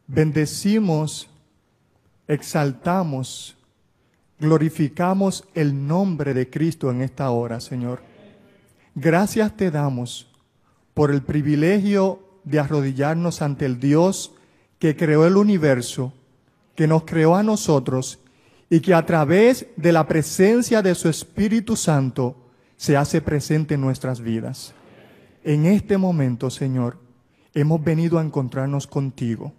bendecimos, exaltamos, glorificamos el nombre de Cristo en esta hora, Señor. Gracias te damos por el privilegio de arrodillarnos ante el Dios que creó el universo, que nos creó a nosotros y que a través de la presencia de su Espíritu Santo se hace presente en nuestras vidas. En este momento, Señor, hemos venido a encontrarnos contigo.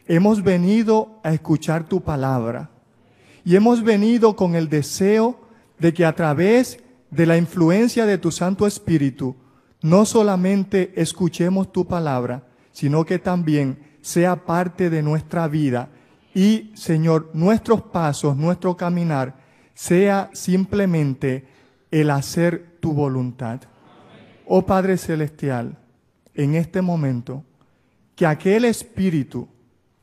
Hemos venido a escuchar tu palabra y hemos venido con el deseo de que a través de la influencia de tu Santo Espíritu no solamente escuchemos tu palabra, sino que también sea parte de nuestra vida y, Señor, nuestros pasos, nuestro caminar, sea simplemente el hacer tu voluntad. Oh Padre Celestial, en este momento, que aquel Espíritu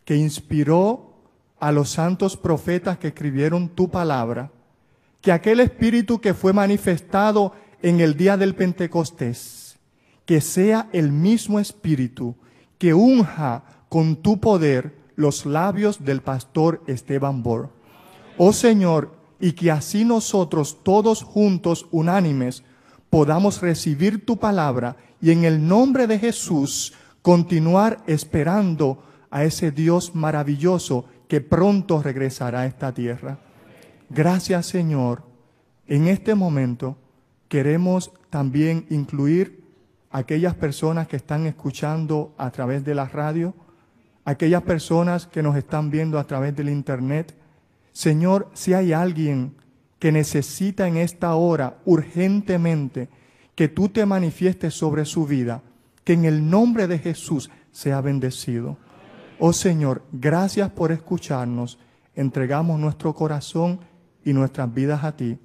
que inspiró a los santos profetas que escribieron tu palabra, que aquel Espíritu que fue manifestado en el día del Pentecostés, que sea el mismo Espíritu que unja con tu poder los labios del pastor Esteban Bor. Oh Señor, y que así nosotros todos juntos, unánimes, podamos recibir tu palabra y en el nombre de Jesús continuar esperando a ese Dios maravilloso que pronto regresará a esta tierra. Gracias, Señor. En este momento queremos también incluir a aquellas personas que están escuchando a través de la radio, aquellas personas que nos están viendo a través del internet. Señor, si hay alguien que necesita en esta hora urgentemente que tú te manifiestes sobre su vida, que en el nombre de Jesús sea bendecido. Oh Señor, gracias por escucharnos. Entregamos nuestro corazón y nuestras vidas a ti.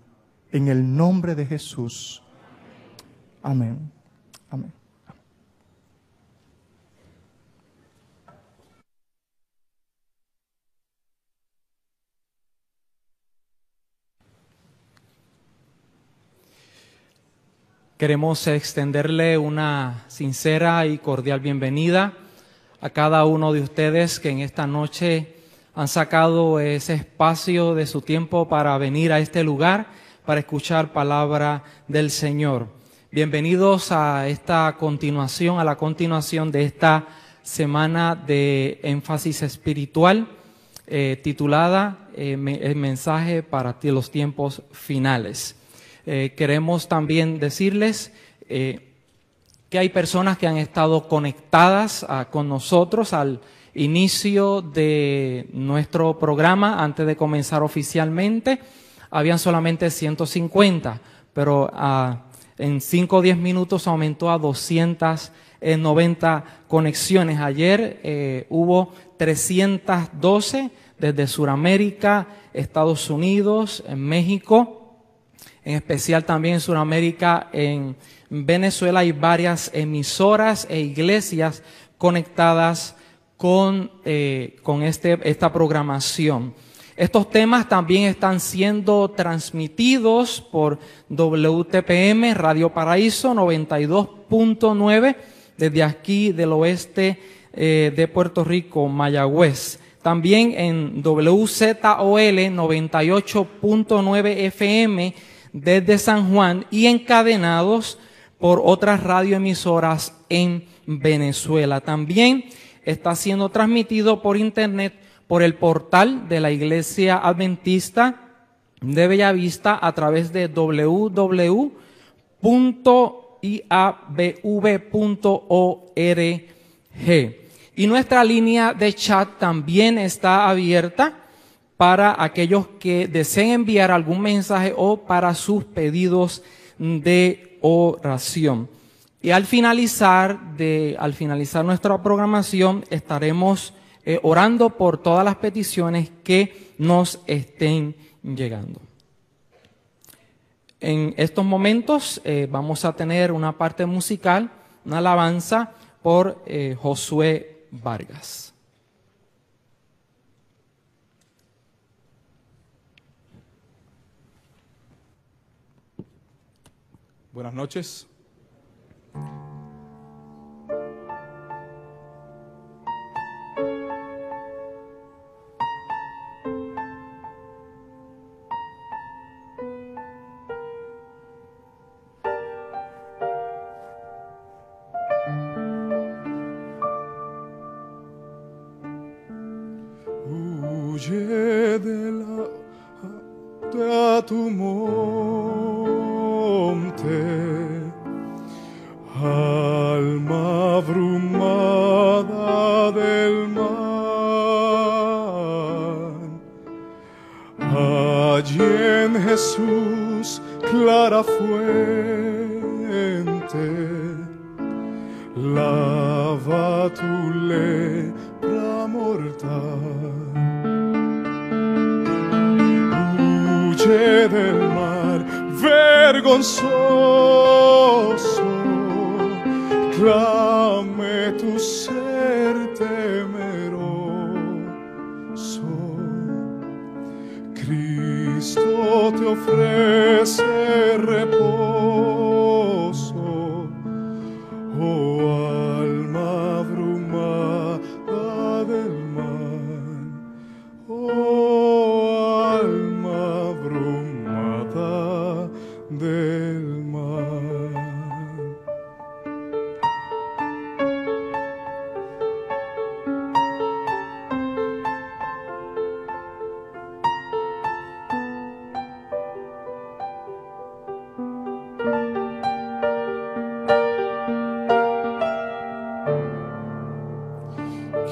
En el nombre de Jesús. Amén. Amén. Queremos extenderle una sincera y cordial bienvenida a cada uno de ustedes que en esta noche han sacado ese espacio de su tiempo para venir a este lugar, para escuchar palabra del Señor. Bienvenidos a esta continuación, a la continuación de esta semana de énfasis espiritual titulada El mensaje para los tiempos finales. Queremos también decirles que hay personas que han estado conectadas con nosotros al inicio de nuestro programa. Antes de comenzar oficialmente, habían solamente 150, pero en 5 o 10 minutos aumentó a 290 conexiones. Ayer hubo 312 desde Sudamérica, Estados Unidos, en México. En especial también en Sudamérica, en Venezuela hay varias emisoras e iglesias conectadas con esta programación. Estos temas también están siendo transmitidos por WTPM, Radio Paraíso 92.9, desde aquí del oeste de Puerto Rico, Mayagüez. También en WZOL 98.9 FM, desde San Juan y encadenados por otras radioemisoras en Venezuela. También está siendo transmitido por internet por el portal de la Iglesia Adventista de Bellavista a través de www.iabv.org. Y nuestra línea de chat también está abierta para aquellos que deseen enviar algún mensaje o para sus pedidos de oración. Y al finalizar nuestra programación estaremos orando por todas las peticiones que nos estén llegando. En estos momentos vamos a tener una parte musical, una alabanza por Josué Vargas. Buenas noches. Huye a tu monte, alma abrumada del mar. Allí en Jesús clara fuente, lava tu lepra mortal. Huye del mar vergonzoso, clame tu ser temeroso. Cristo te ofrece reposo, oh alma abrumada del mar, oh alma abrumada del mar.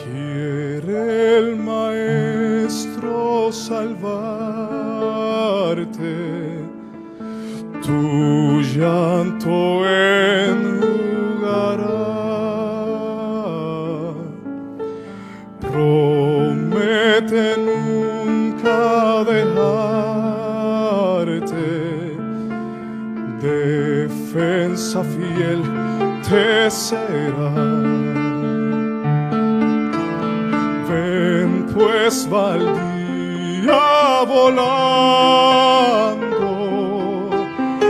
Quiere el Maestro salvarte, tu llanto enjugará. Promete nunca dejarte, defensa fiel te será. Ven pues va el día volando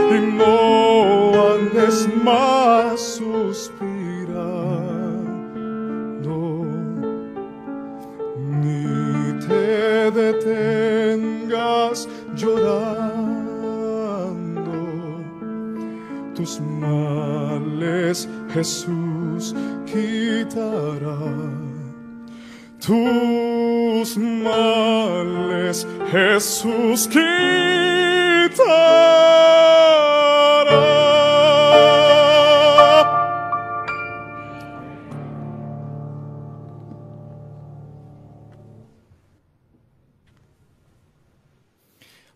y no andes más suspirando, ni te detengas llorando. Tus males Jesús quitará. Tus males Jesús quitará.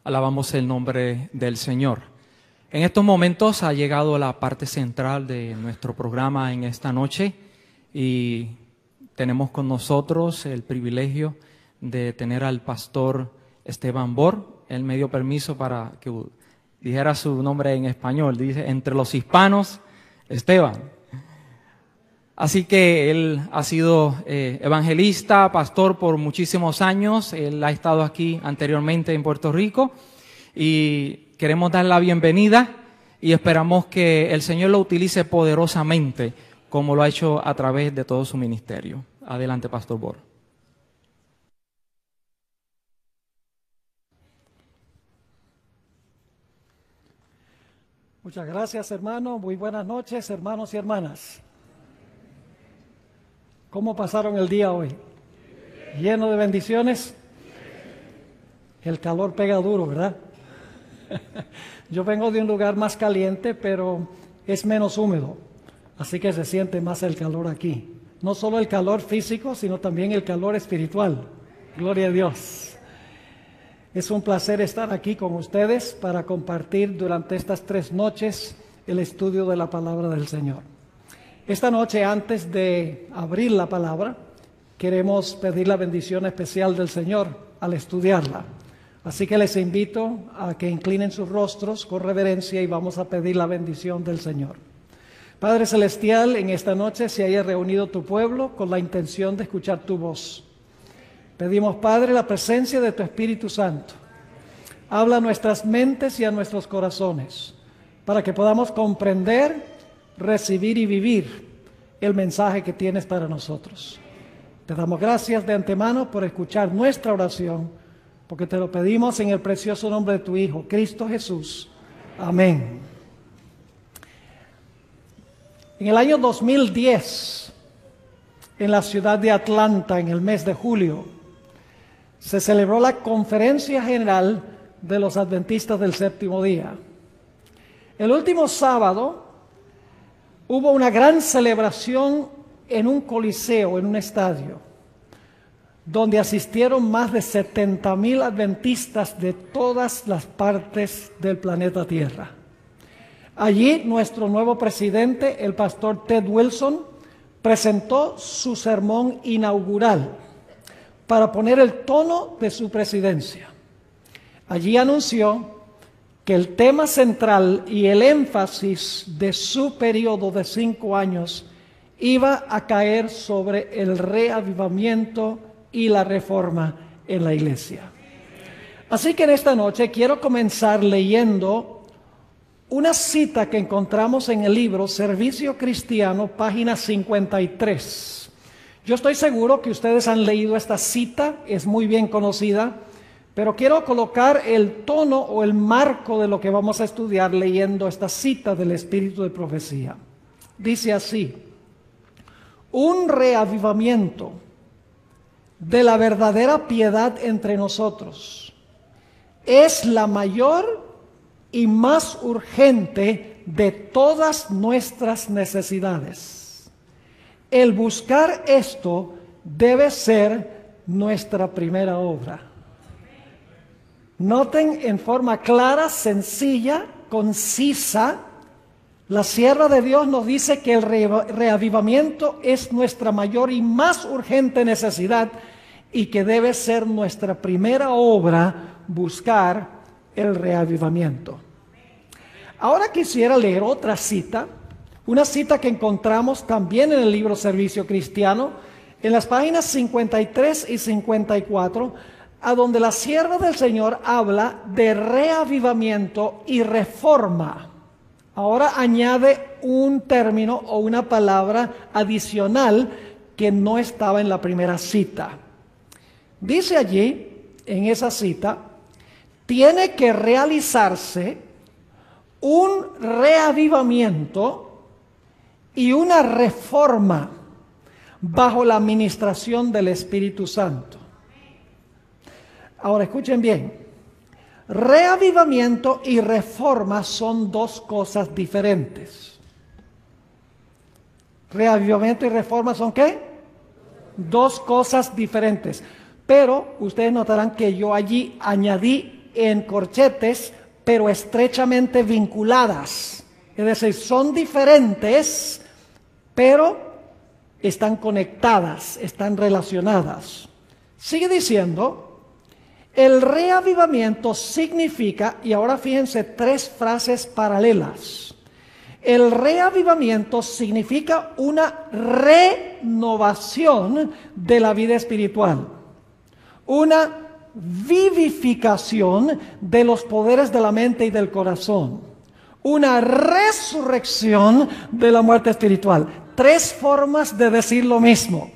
Alabamos el nombre del Señor. En estos momentos ha llegado la parte central de nuestro programa en esta noche y tenemos con nosotros el privilegio de tener al pastor Esteban Bor. Él me dio permiso para que dijera su nombre en español. Dice, entre los hispanos, Esteban. Así que él ha sido evangelista, pastor por muchísimos años. Él ha estado aquí anteriormente en Puerto Rico y queremos dar la bienvenida y esperamos que el Señor lo utilice poderosamente como lo ha hecho a través de todo su ministerio. Adelante, Pastor Bor. Muchas gracias, hermano. Muy buenas noches, hermanos y hermanas. ¿Cómo pasaron el día hoy? ¿Lleno de bendiciones? El calor pega duro, ¿verdad? Yo vengo de un lugar más caliente, pero es menos húmedo. Así que se siente más el calor aquí. No solo el calor físico, sino también el calor espiritual. Gloria a Dios. Es un placer estar aquí con ustedes para compartir durante estas 3 noches el estudio de la palabra del Señor. Esta noche, antes de abrir la palabra, queremos pedir la bendición especial del Señor al estudiarla. Así que les invito a que inclinen sus rostros con reverencia y vamos a pedir la bendición del Señor. Padre Celestial, en esta noche se haya reunido tu pueblo con la intención de escuchar tu voz. Pedimos, Padre, la presencia de tu Espíritu Santo. Habla a nuestras mentes y a nuestros corazones para que podamos comprender, recibir y vivir el mensaje que tienes para nosotros. Te damos gracias de antemano por escuchar nuestra oración, porque te lo pedimos en el precioso nombre de tu Hijo, Cristo Jesús. Amén. En el año 2010, en la ciudad de Atlanta, en el mes de julio, se celebró la Conferencia General de los Adventistas del Séptimo Día. El último sábado hubo una gran celebración en un coliseo, en un estadio, donde asistieron más de 70,000 adventistas de todas las partes del planeta Tierra. Allí nuestro nuevo presidente, el pastor Ted Wilson, presentó su sermón inaugural para poner el tono de su presidencia. Allí anunció que el tema central y el énfasis de su periodo de 5 años iba a caer sobre el reavivamiento y la reforma en la iglesia. Así que en esta noche quiero comenzar leyendo una cita que encontramos en el libro Servicio Cristiano, página 53. Yo estoy seguro que ustedes han leído esta cita, es muy bien conocida, pero quiero colocar el tono o el marco de lo que vamos a estudiar leyendo esta cita del Espíritu de Profecía. Dice así: un reavivamiento de la verdadera piedad entre nosotros es la mayor y más urgente de todas nuestras necesidades. El buscar esto debe ser nuestra primera obra. Noten en forma clara, sencilla, concisa, la sierva de Dios nos dice que el reavivamiento es nuestra mayor y más urgente necesidad y que debe ser nuestra primera obra buscar el reavivamiento. Ahora quisiera leer otra cita, una cita que encontramos también en el libro Servicio Cristiano, en las páginas 53 y 54, a donde la sierva del Señor habla de reavivamiento y reforma. Ahora añade un término o una palabra adicional que no estaba en la primera cita. Dice allí, en esa cita, tiene que realizarse un reavivamiento y una reforma bajo la administración del Espíritu Santo. Ahora escuchen bien, reavivamiento y reforma son dos cosas diferentes. Reavivamiento y reforma son ¿qué? Dos cosas diferentes. Pero ustedes notarán que yo allí añadí en corchetes, pero estrechamente vinculadas. Es decir, son diferentes, pero están conectadas, están relacionadas. Sigue diciendo, el reavivamiento significa, y ahora fíjense 3 frases paralelas. El reavivamiento significa una renovación de la vida espiritual, una vivificación de los poderes de la mente y del corazón, una resurrección de la muerte espiritual. 3 formas de decir lo mismo.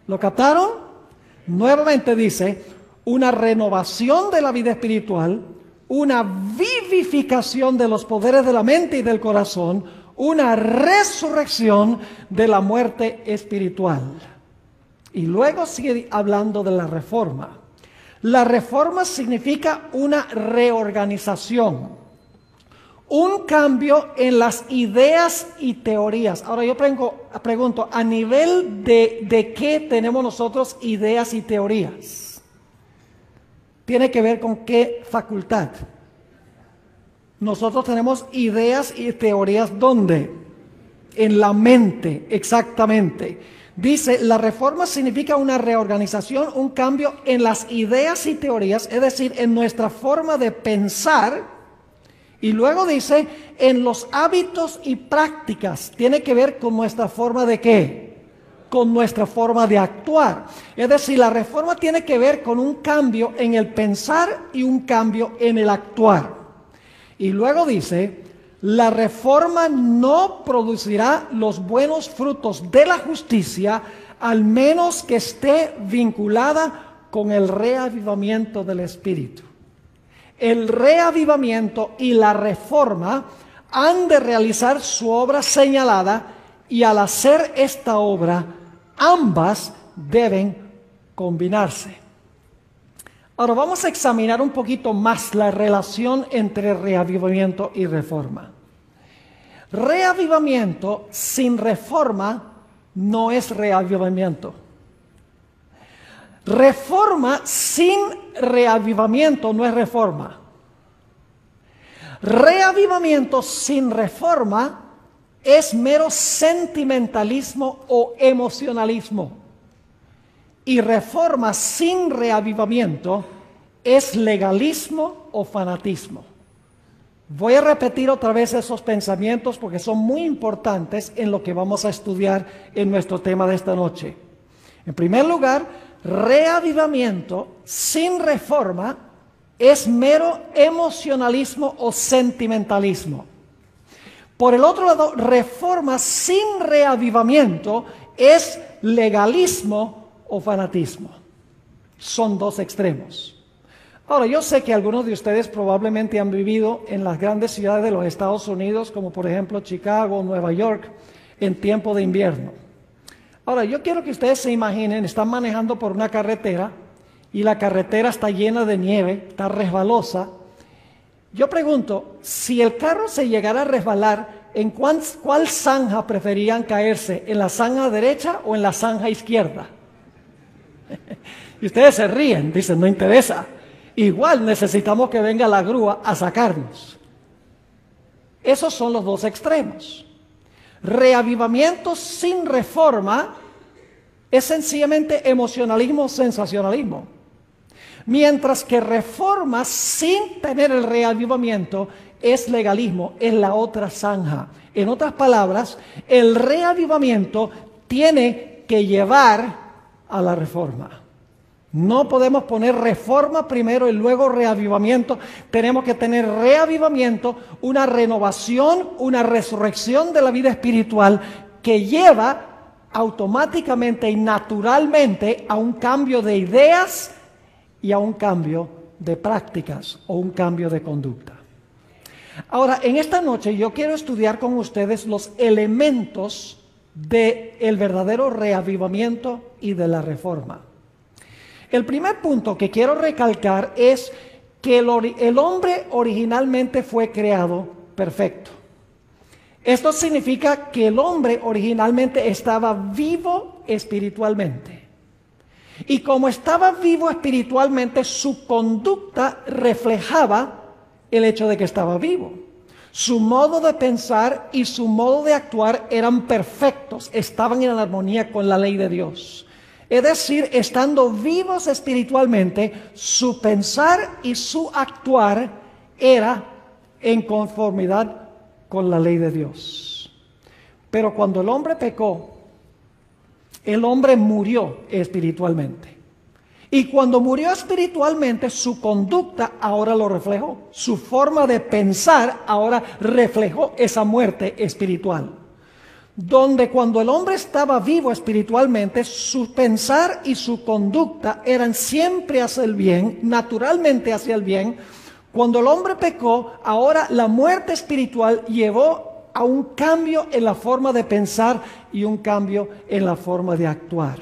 ¿Lo captaron? Nuevamente dice, una renovación de la vida espiritual, una vivificación de los poderes de la mente y del corazón, una resurrección de la muerte espiritual. Y luego sigue hablando de la reforma. La reforma significa una reorganización, un cambio en las ideas y teorías. Ahora yo pregunto, ¿a nivel de qué tenemos nosotros ideas y teorías? Tiene que ver con qué facultad. Nosotros tenemos ideas y teorías, ¿dónde? En la mente, exactamente. Dice, la reforma significa una reorganización, un cambio en las ideas y teorías, es decir, en nuestra forma de pensar. Y luego dice, en los hábitos y prácticas, tiene que ver con nuestra forma de ¿qué? Con nuestra forma de actuar. Es decir, la reforma tiene que ver con un cambio en el pensar y un cambio en el actuar. Y luego dice, la reforma no producirá los buenos frutos de la justicia, al menos que esté vinculada con el reavivamiento del Espíritu. El reavivamiento y la reforma han de realizar su obra señalada, y al hacer esta obra, ambas deben combinarse. Ahora vamos a examinar un poquito más la relación entre reavivamiento y reforma. Reavivamiento sin reforma no es reavivamiento. Reforma sin reavivamiento no es reforma. Reavivamiento sin reforma es mero sentimentalismo o emocionalismo. Y reforma sin reavivamiento es legalismo o fanatismo. Voy a repetir otra vez esos pensamientos porque son muy importantes en lo que vamos a estudiar en nuestro tema de esta noche. En primer lugar, reavivamiento sin reforma es mero emocionalismo o sentimentalismo. Por el otro lado, reforma sin reavivamiento es legalismo o fanatismo. Son dos extremos. Ahora, yo sé que algunos de ustedes probablemente han vivido en las grandes ciudades de los Estados Unidos, como por ejemplo Chicago, Nueva York, en tiempo de invierno. Ahora, yo quiero que ustedes se imaginen, están manejando por una carretera y la carretera está llena de nieve, está resbalosa. Yo pregunto, si el carro se llegara a resbalar, ¿en cuál zanja preferían caerse? ¿En la zanja derecha o en la zanja izquierda? Y ustedes se ríen, dicen, no interesa. Igual necesitamos que venga la grúa a sacarnos. Esos son los dos extremos. Reavivamiento sin reforma es sencillamente emocionalismo o sensacionalismo. Mientras que reforma sin tener el reavivamiento es legalismo, es la otra zanja. En otras palabras, el reavivamiento tiene que llevar a la reforma. No podemos poner reforma primero y luego reavivamiento. Tenemos que tener reavivamiento, una renovación, una resurrección de la vida espiritual que lleva automáticamente y naturalmente a un cambio de ideas y a un cambio de prácticas o un cambio de conducta. Ahora, en esta noche yo quiero estudiar con ustedes los elementos del verdadero reavivamiento y de la reforma. El primer punto que quiero recalcar es que el hombre originalmente fue creado perfecto. Esto significa que el hombre originalmente estaba vivo espiritualmente. Y como estaba vivo espiritualmente, su conducta reflejaba el hecho de que estaba vivo. Su modo de pensar y su modo de actuar eran perfectos, estaban en armonía con la ley de Dios. Es decir, estando vivos espiritualmente, su pensar y su actuar era en conformidad con la ley de Dios. Pero cuando el hombre pecó, el hombre murió espiritualmente. Y cuando murió espiritualmente, su conducta ahora lo reflejó. Su forma de pensar ahora reflejó esa muerte espiritual. Donde cuando el hombre estaba vivo espiritualmente, su pensar y su conducta eran siempre hacia el bien, naturalmente hacia el bien. Cuando el hombre pecó, ahora la muerte espiritual llevó a un cambio en la forma de pensar y un cambio en la forma de actuar.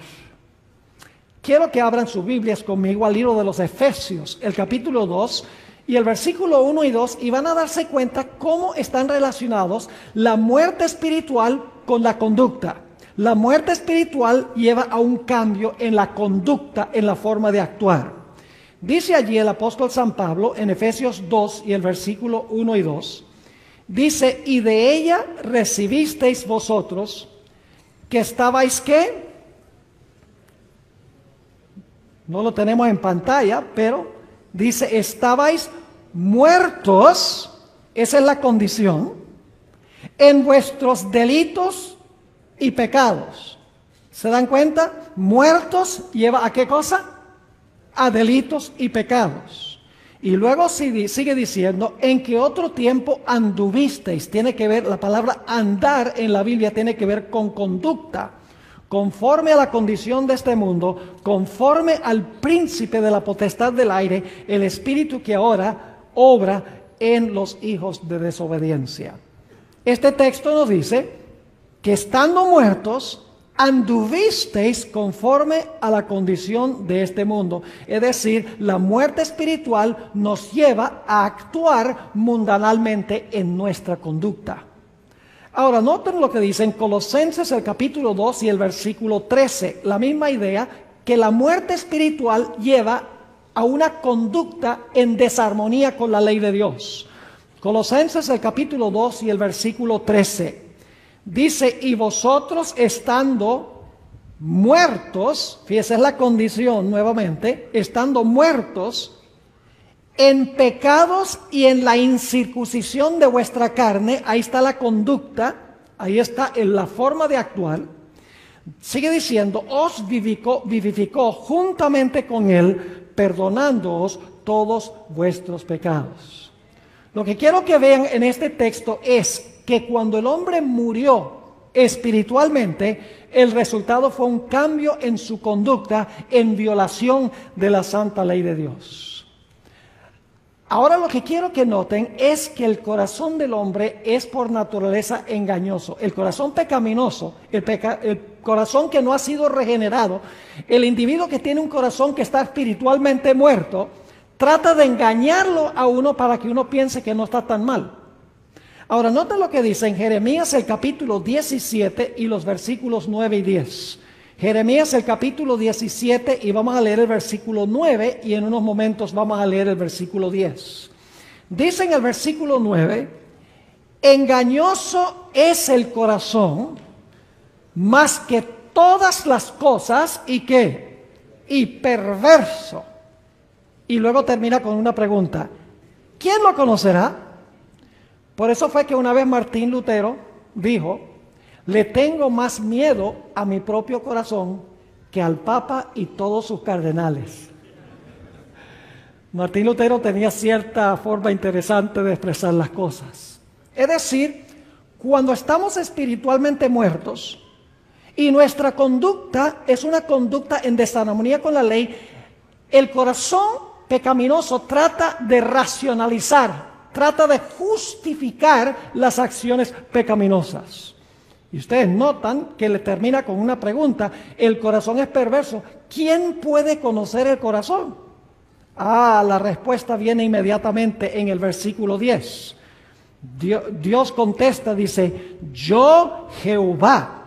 Quiero que abran sus Biblias conmigo al libro de los Efesios, el capítulo 2 y el versículo 1 y 2, y van a darse cuenta cómo están relacionados la muerte espiritual con la conducta. La muerte espiritual lleva a un cambio en la conducta, en la forma de actuar. Dice allí el apóstol San Pablo en Efesios 2 y el versículo 1 y 2, dice, y de ella recibisteis vosotros, que estabais, ¿qué? No lo tenemos en pantalla, pero dice, estabais muertos, esa es la condición, en vuestros delitos y pecados. ¿Se dan cuenta? Muertos lleva ¿a qué cosa? A delitos y pecados. Y luego sigue diciendo, en que otro tiempo anduvisteis. Tiene que ver, la palabra andar en la Biblia tiene que ver con conducta. Conforme a la condición de este mundo, conforme al príncipe de la potestad del aire, el espíritu que ahora obra en los hijos de desobediencia. Este texto nos dice que estando muertos, anduvisteis conforme a la condición de este mundo. Es decir, la muerte espiritual nos lleva a actuar mundanalmente en nuestra conducta. Ahora, noten lo que dice en Colosenses el capítulo 2 y el versículo 13. La misma idea, que la muerte espiritual lleva a una conducta en desarmonía con la ley de Dios. Colosenses el capítulo 2 y el versículo 13. Dice, y vosotros estando muertos, fíjese, es la condición nuevamente, estando muertos en pecados y en la incircuncisión de vuestra carne, ahí está la conducta, ahí está en la forma de actuar. Sigue diciendo, os vivificó juntamente con él, perdonándoos todos vuestros pecados. Lo que quiero que vean en este texto es que cuando el hombre murió espiritualmente, el resultado fue un cambio en su conducta en violación de la santa ley de Dios. Ahora lo que quiero que noten es que el corazón del hombre es por naturaleza engañoso. El corazón pecaminoso, el corazón que no ha sido regenerado, el individuo que tiene un corazón que está espiritualmente muerto, trata de engañarlo a uno para que uno piense que no está tan mal. Ahora, noten lo que dice en Jeremías el capítulo 17 y los versículos 9 y 10. Jeremías el capítulo 17 y vamos a leer el versículo 9 y en unos momentos vamos a leer el versículo 10. Dice en el versículo 9, engañoso es el corazón más que todas las cosas y ¿qué? Y perverso. Y luego termina con una pregunta, ¿quién lo conocerá? Por eso fue que una vez Martín Lutero dijo, le tengo más miedo a mi propio corazón que al Papa y todos sus cardenales. Martín Lutero tenía cierta forma interesante de expresar las cosas. Es decir, cuando estamos espiritualmente muertos y nuestra conducta es una conducta en desarmonía con la ley, el corazón pecaminoso trata de racionalizar, trata de justificar las acciones pecaminosas. Y ustedes notan que le termina con una pregunta, el corazón es perverso. ¿Quién puede conocer el corazón? La respuesta viene inmediatamente en el versículo 10. Dios contesta, dice, yo Jehová,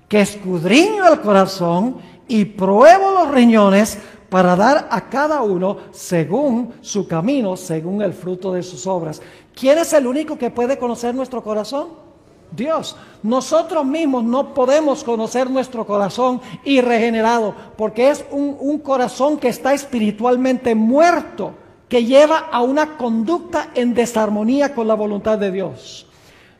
que escudriño el corazón y pruebo los riñones, para dar a cada uno según su camino, según el fruto de sus obras. ¿Quién es el único que puede conocer nuestro corazón? Dios. Nosotros mismos no podemos conocer nuestro corazón irregenerado, porque es un corazón que está espiritualmente muerto, que lleva a una conducta en desarmonía con la voluntad de Dios.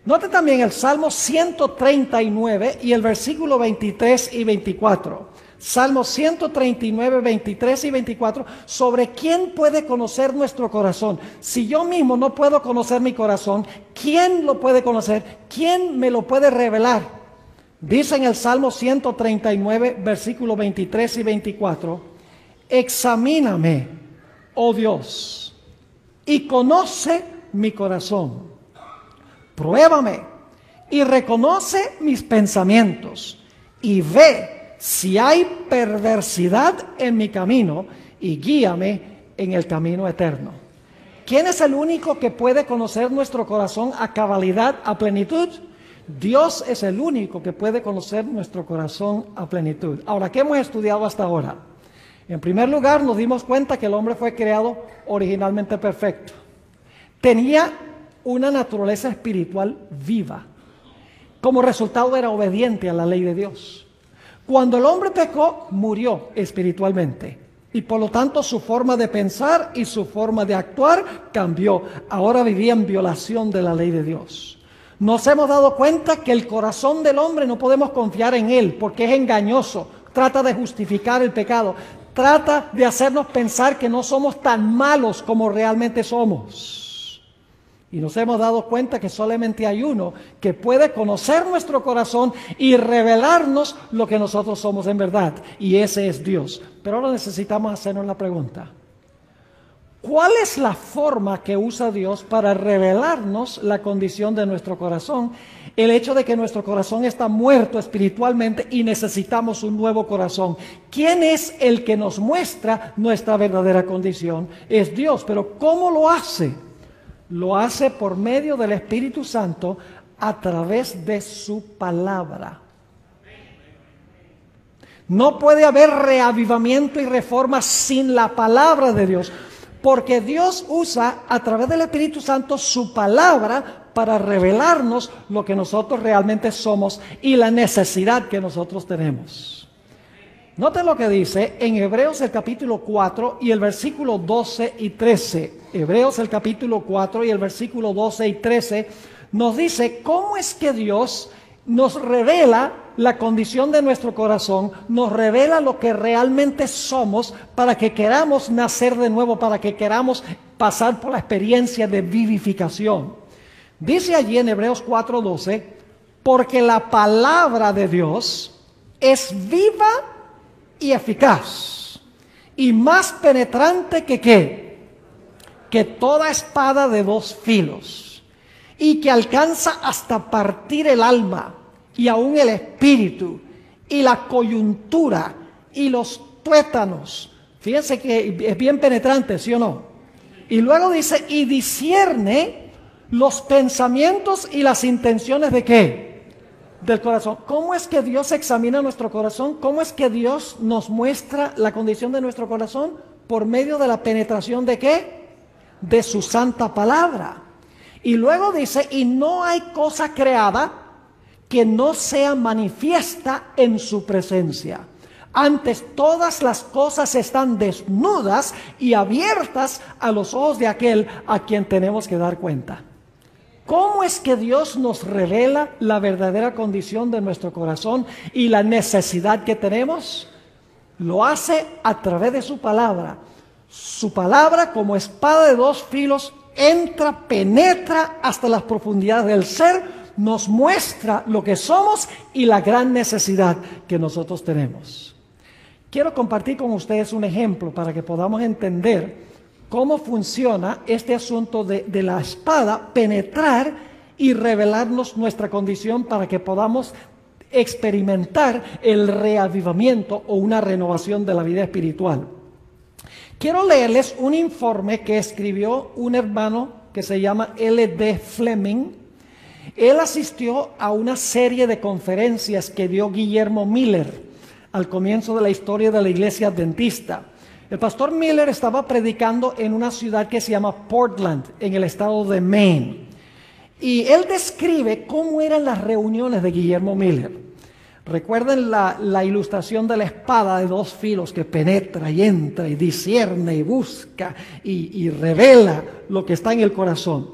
Note también el Salmo 139 y el versículo 23 y 24. Salmo 139, 23 y 24, sobre quién puede conocer nuestro corazón. Si yo mismo no puedo conocer mi corazón, ¿quién lo puede conocer? ¿Quién me lo puede revelar? Dice en el Salmo 139, versículo 23 y 24, examíname, oh Dios, y conoce mi corazón. Pruébame y reconoce mis pensamientos y ve si hay perversidad en mi camino y guíame en el camino eterno. ¿Quién es el único que puede conocer nuestro corazón a cabalidad, a plenitud? Dios es el único que puede conocer nuestro corazón a plenitud. Ahora, ¿qué hemos estudiado hasta ahora? En primer lugar, nos dimos cuenta que el hombre fue creado originalmente perfecto. Tenía una naturaleza espiritual viva. Como resultado era obediente a la ley de Dios. Cuando el hombre pecó, murió espiritualmente. Y por lo tanto su forma de pensar y su forma de actuar cambió. Ahora vivía en violación de la ley de Dios. Nos hemos dado cuenta que el corazón del hombre no podemos confiar en él porque es engañoso. Trata de justificar el pecado. Trata de hacernos pensar que no somos tan malos como realmente somos. Y nos hemos dado cuenta que solamente hay uno que puede conocer nuestro corazón y revelarnos lo que nosotros somos en verdad. Y ese es Dios. Pero ahora necesitamos hacernos la pregunta. ¿Cuál es la forma que usa Dios para revelarnos la condición de nuestro corazón? El hecho de que nuestro corazón está muerto espiritualmente y necesitamos un nuevo corazón. ¿Quién es el que nos muestra nuestra verdadera condición? Es Dios. Pero ¿cómo lo hace? Lo hace por medio del Espíritu Santo a través de su palabra. No puede haber reavivamiento y reforma sin la palabra de Dios, porque Dios usa a través del Espíritu Santo su palabra para revelarnos lo que nosotros realmente somos y la necesidad que nosotros tenemos. Noten lo que dice en Hebreos el capítulo 4 y el versículo 12 y 13. Hebreos el capítulo 4 y el versículo 12 y 13 nos dice cómo es que Dios nos revela la condición de nuestro corazón, nos revela lo que realmente somos para que queramos nacer de nuevo, para que queramos pasar por la experiencia de vivificación. Dice allí en Hebreos 4:12, porque la palabra de Dios es viva y eficaz y más penetrante que ¿qué? Que toda espada de dos filos, y que alcanza hasta partir el alma y aún el espíritu y la coyuntura y los tuétanos. Fíjense que es bien penetrante, ¿sí o no? Y luego dice, y discierne los pensamientos y las intenciones ¿de qué? Del corazón. ¿Cómo es que Dios examina nuestro corazón? ¿Cómo es que Dios nos muestra la condición de nuestro corazón? Por medio de la penetración ¿de qué? De su santa palabra. Y luego dice, y no hay cosa creada que no sea manifiesta en su presencia. Antes todas las cosas están desnudas y abiertas a los ojos de aquel a quien tenemos que dar cuenta. ¿Cómo es que Dios nos revela la verdadera condición de nuestro corazón y la necesidad que tenemos? Lo hace a través de su palabra. Su palabra, como espada de dos filos, entra, penetra hasta las profundidades del ser, nos muestra lo que somos y la gran necesidad que nosotros tenemos. Quiero compartir con ustedes un ejemplo para que podamos entender cómo funciona este asunto de la espada, penetrar y revelarnos nuestra condición para que podamos experimentar el reavivamiento o una renovación de la vida espiritual. Quiero leerles un informe que escribió un hermano que se llama L.D. Fleming. Él asistió a una serie de conferencias que dio Guillermo Miller al comienzo de la historia de la iglesia adventista. El pastor Miller estaba predicando en una ciudad que se llama Portland, en el estado de Maine. Y él describe cómo eran las reuniones de Guillermo Miller. Recuerden la ilustración de la espada de dos filos que penetra y entra y discierne y busca y revela lo que está en el corazón.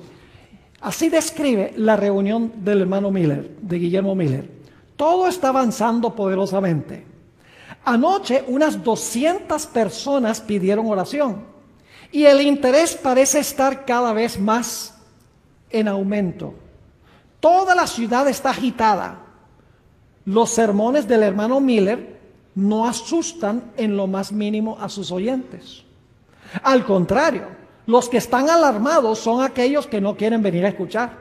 Así describe la reunión del hermano Miller, de Guillermo Miller. Todo está avanzando poderosamente. Anoche unas 200 personas pidieron oración y el interés parece estar cada vez más en aumento. Toda la ciudad está agitada. Los sermones del hermano Miller no asustan en lo más mínimo a sus oyentes. Al contrario, los que están alarmados son aquellos que no quieren venir a escuchar.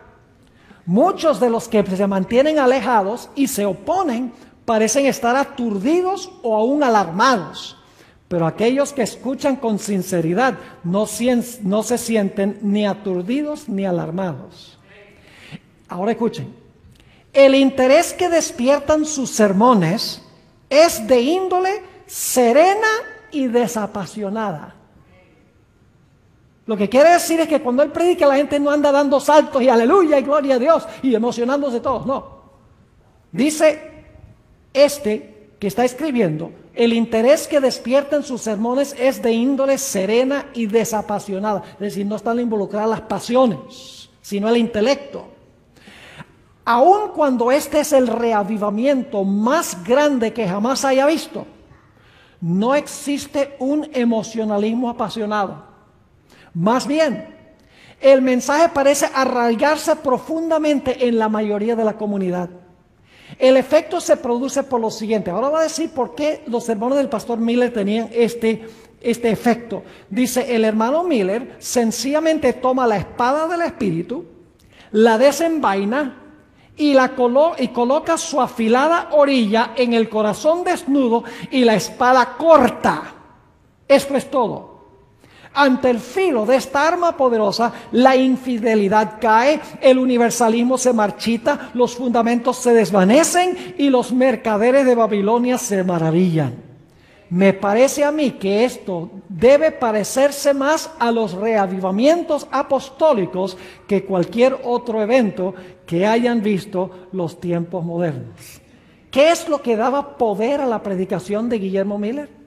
Muchos de los que se mantienen alejados y se oponen parecen estar aturdidos o aún alarmados. Pero aquellos que escuchan con sinceridad no se sienten ni aturdidos ni alarmados. Ahora escuchen. El interés que despiertan sus sermones es de índole serena y desapasionada. Lo que quiere decir es que cuando él predica la gente no anda dando saltos y aleluya y gloria a Dios y emocionándose todos, no. Dice que está escribiendo, el interés que despierta en sus sermones es de índole serena y desapasionada. Es decir, no están involucradas las pasiones, sino el intelecto. Aun cuando este es el reavivamiento más grande que jamás haya visto, no existe un emocionalismo apasionado. Más bien, el mensaje parece arraigarse profundamente en la mayoría de la comunidad. El efecto se produce por lo siguiente. Ahora voy a decir por qué los sermones del pastor Miller tenían este este efecto. Dice, el hermano Miller sencillamente toma la espada del Espíritu, la desenvaina y coloca su afilada orilla en el corazón desnudo y la espada corta. Esto es todo. Ante el filo de esta arma poderosa, la infidelidad cae, el universalismo se marchita, los fundamentos se desvanecen y los mercaderes de Babilonia se maravillan. Me parece a mí que esto debe parecerse más a los reavivamientos apostólicos que cualquier otro evento que hayan visto los tiempos modernos. ¿Qué es lo que daba poder a la predicación de Guillermo Miller?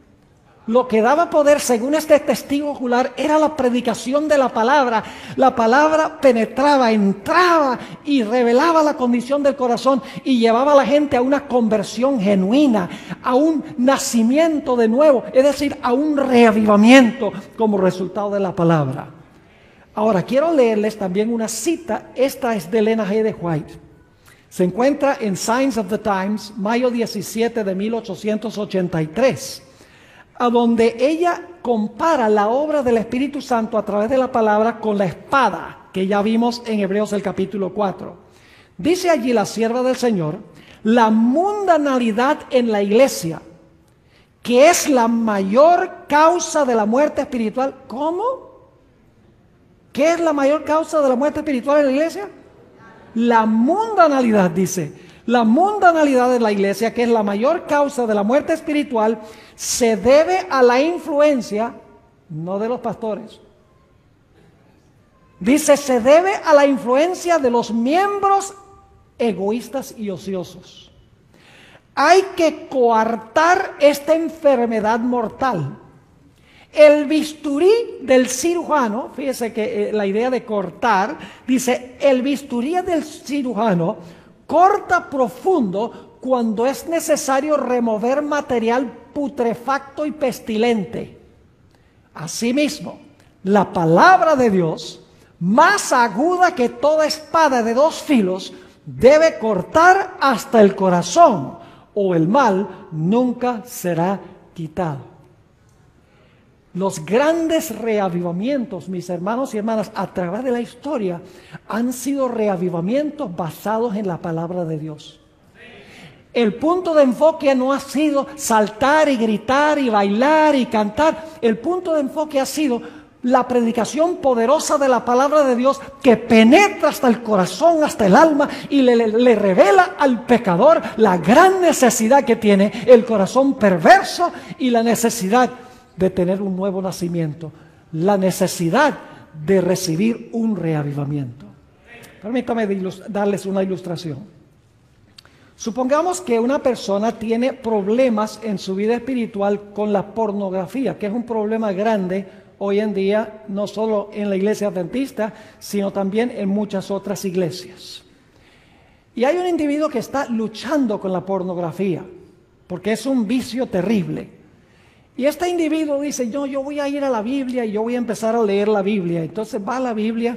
Lo que daba poder, según este testigo ocular, era la predicación de la palabra. La palabra penetraba, entraba y revelaba la condición del corazón y llevaba a la gente a una conversión genuina, a un nacimiento de nuevo, es decir, a un reavivamiento como resultado de la palabra. Ahora, quiero leerles también una cita. Esta es de Elena G. de White. Se encuentra en Signs of the Times, mayo 17 de 1883. A donde ella compara la obra del Espíritu Santo a través de la palabra con la espada, que ya vimos en Hebreos el capítulo 4. Dice allí la sierva del Señor, la mundanalidad en la iglesia, que es la mayor causa de la muerte espiritual. ¿Cómo? ¿Qué es la mayor causa de la muerte espiritual en la iglesia? La mundanalidad, dice. La mundanalidad de la iglesia, que es la mayor causa de la muerte espiritual, se debe a la influencia, no de los pastores. Dice, se debe a la influencia de los miembros egoístas y ociosos. Hay que coartar esta enfermedad mortal. El bisturí del cirujano, fíjese que la idea de cortar, dice, el bisturí del cirujano corta profundo cuando es necesario remover material putrefacto y pestilente. Asimismo, la palabra de Dios, más aguda que toda espada de dos filos, debe cortar hasta el corazón, o el mal nunca será quitado. Los grandes reavivamientos, mis hermanos y hermanas, a través de la historia, han sido reavivamientos basados en la palabra de Dios. El punto de enfoque no ha sido saltar y gritar y bailar y cantar. El punto de enfoque ha sido la predicación poderosa de la palabra de Dios que penetra hasta el corazón, hasta el alma y le revela al pecador la gran necesidad que tiene el corazón perverso y la necesidad de tener un nuevo nacimiento, la necesidad de recibir un reavivamiento. Permítame darles una ilustración. Supongamos que una persona tiene problemas en su vida espiritual con la pornografía, que es un problema grande hoy en día, no solo en la iglesia adventista, sino también en muchas otras iglesias. Y hay un individuo que está luchando con la pornografía, porque es un vicio terrible. Y este individuo dice, yo voy a ir a la Biblia y yo voy a empezar a leer la Biblia. Entonces va a la Biblia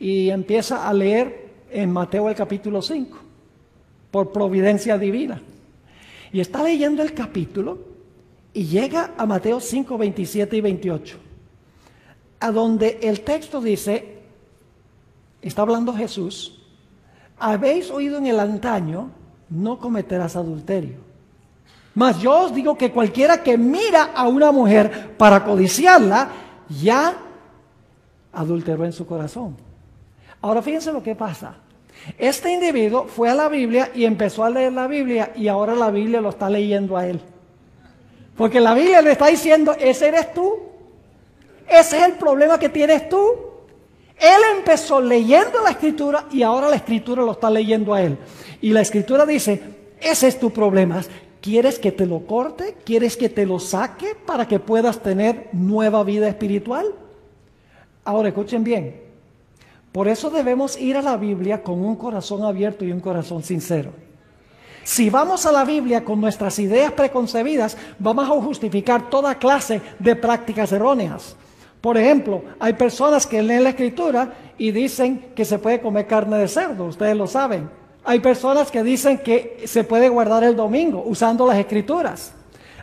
y empieza a leer en Mateo el capítulo 5, por providencia divina. Y está leyendo el capítulo y llega a Mateo 5, 27 y 28, a donde el texto dice, está hablando Jesús, habéis oído en el antaño, no cometerás adulterio. Mas yo os digo que cualquiera que mira a una mujer para codiciarla, ya adulteró en su corazón. Ahora fíjense lo que pasa. Este individuo fue a la Biblia y empezó a leer la Biblia y ahora la Biblia lo está leyendo a él. Porque la Biblia le está diciendo, ese eres tú. Ese es el problema que tienes tú. Él empezó leyendo la Escritura y ahora la Escritura lo está leyendo a él. Y la Escritura dice, ese es tu problema. ¿Quieres que te lo corte? ¿Quieres que te lo saque para que puedas tener nueva vida espiritual? Ahora escuchen bien. Por eso debemos ir a la Biblia con un corazón abierto y un corazón sincero. Si vamos a la Biblia con nuestras ideas preconcebidas, vamos a justificar toda clase de prácticas erróneas. Por ejemplo, hay personas que leen la Escritura y dicen que se puede comer carne de cerdo, ustedes lo saben. Hay personas que dicen que se puede guardar el domingo usando las Escrituras.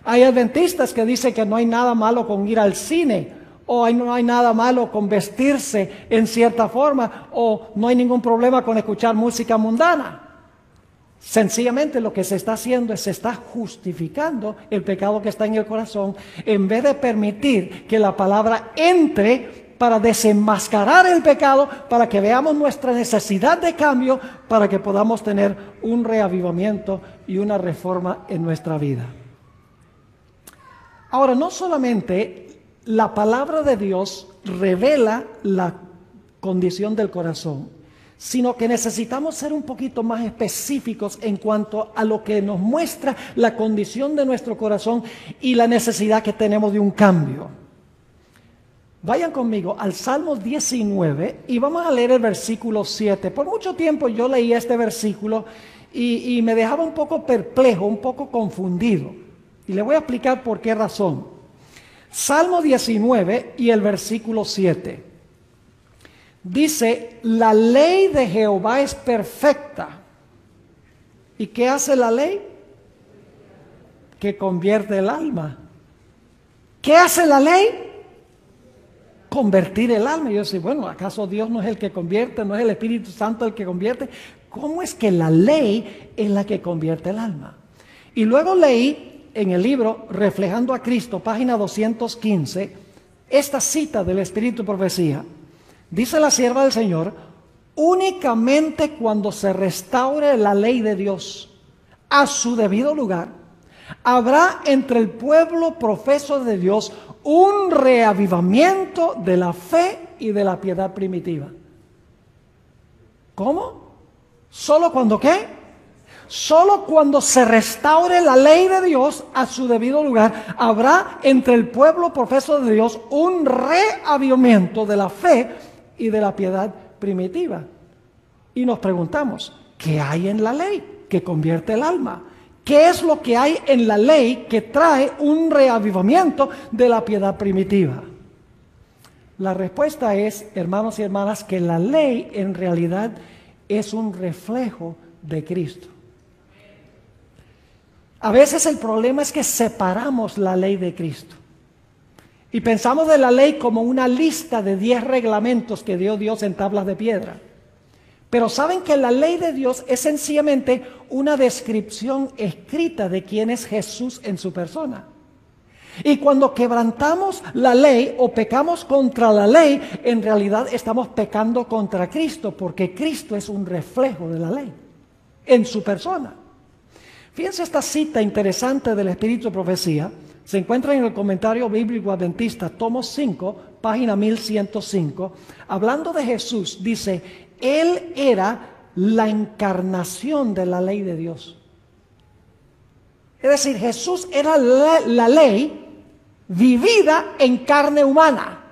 Hay adventistas que dicen que no hay nada malo con ir al cine, o no hay nada malo con vestirse en cierta forma, o no hay ningún problema con escuchar música mundana. Sencillamente lo que se está haciendo es se está justificando el pecado que está en el corazón, en vez de permitir que la palabra entre para desenmascarar el pecado, para que veamos nuestra necesidad de cambio, para que podamos tener un reavivamiento y una reforma en nuestra vida. Ahora, no solamente la palabra de Dios revela la condición del corazón, sino que necesitamos ser un poquito más específicos en cuanto a lo que nos muestra la condición de nuestro corazón y la necesidad que tenemos de un cambio. Vayan conmigo al Salmo 19 y vamos a leer el versículo 7. Por mucho tiempo yo leía este versículo y me dejaba un poco perplejo, un poco confundido. Y le voy a explicar por qué razón. Salmo 19 y el versículo 7. Dice, la ley de Jehová es perfecta. ¿Y qué hace la ley? Que convierte el alma. ¿Qué hace la ley? Convertir el alma. Y yo decía, bueno, ¿acaso Dios no es el que convierte? ¿No es el Espíritu Santo el que convierte? ¿Cómo es que la ley es la que convierte el alma? Y luego leí en el libro Reflejando a Cristo, página 215, esta cita del Espíritu de Profecía. Dice la sierva del Señor, únicamente cuando se restaure la ley de Dios a su debido lugar, habrá entre el pueblo profeso de Dios un reavivamiento de la fe y de la piedad primitiva. ¿Cómo? ¿Solo cuando qué? Solo cuando se restaure la ley de Dios a su debido lugar, habrá entre el pueblo profeso de Dios un reavivamiento de la fe y de la piedad primitiva. Y nos preguntamos, ¿qué hay en la ley que convierte el alma? ¿Qué es lo que hay en la ley que trae un reavivamiento de la piedad primitiva? La respuesta es, hermanos y hermanas, que la ley en realidad es un reflejo de Cristo. A veces el problema es que separamos la ley de Cristo y pensamos de la ley como una lista de 10 reglamentos que dio Dios en tablas de piedra. Pero saben que la ley de Dios es sencillamente una descripción escrita de quién es Jesús en su persona. Y cuando quebrantamos la ley o pecamos contra la ley, en realidad estamos pecando contra Cristo, porque Cristo es un reflejo de la ley en su persona. Fíjense esta cita interesante del Espíritu de Profecía. Se encuentra en el Comentario Bíblico Adventista, tomo 5, página 1105. Hablando de Jesús, dice, Él era la encarnación de la ley de Dios. Es decir, Jesús era la ley vivida en carne humana.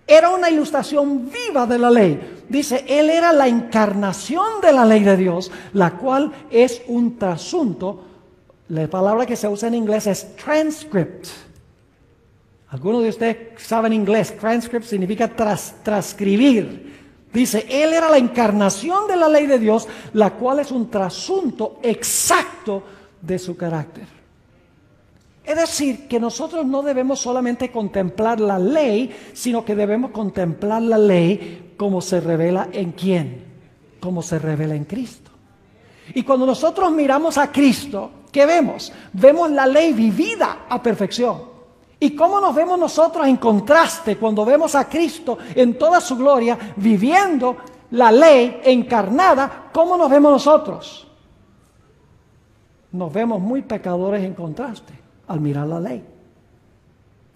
Era una ilustración viva de la ley. Dice, Él era la encarnación de la ley de Dios, la cual es un trasunto. La palabra que se usa en inglés es transcript. Algunos de ustedes saben inglés. Transcript significa transcribir. Dice, Él era la encarnación de la ley de Dios, la cual es un trasunto exacto de su carácter. Es decir, que nosotros no debemos solamente contemplar la ley, sino que debemos contemplar la ley como se revela en ¿quién? Como se revela en Cristo. Y cuando nosotros miramos a Cristo, ¿qué vemos? Vemos la ley vivida a perfección. ¿Y cómo nos vemos nosotros en contraste cuando vemos a Cristo en toda su gloria, viviendo la ley encarnada? ¿Cómo nos vemos nosotros? Nos vemos muy pecadores en contraste al mirar la ley.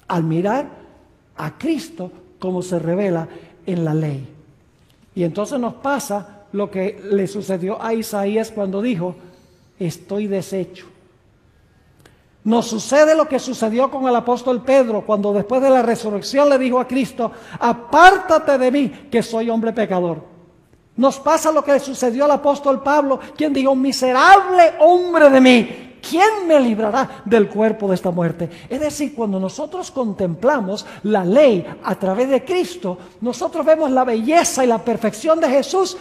Al mirar a Cristo como se revela en la ley. Y entonces nos pasa lo que le sucedió a Isaías cuando dijo, estoy deshecho. Nos sucede lo que sucedió con el apóstol Pedro cuando después de la resurrección le dijo a Cristo, apártate de mí que soy hombre pecador. Nos pasa lo que le sucedió al apóstol Pablo, quien dijo, miserable hombre de mí, ¿quién me librará del cuerpo de esta muerte? Es decir, cuando nosotros contemplamos la ley a través de Cristo, nosotros vemos la belleza y la perfección de Jesús.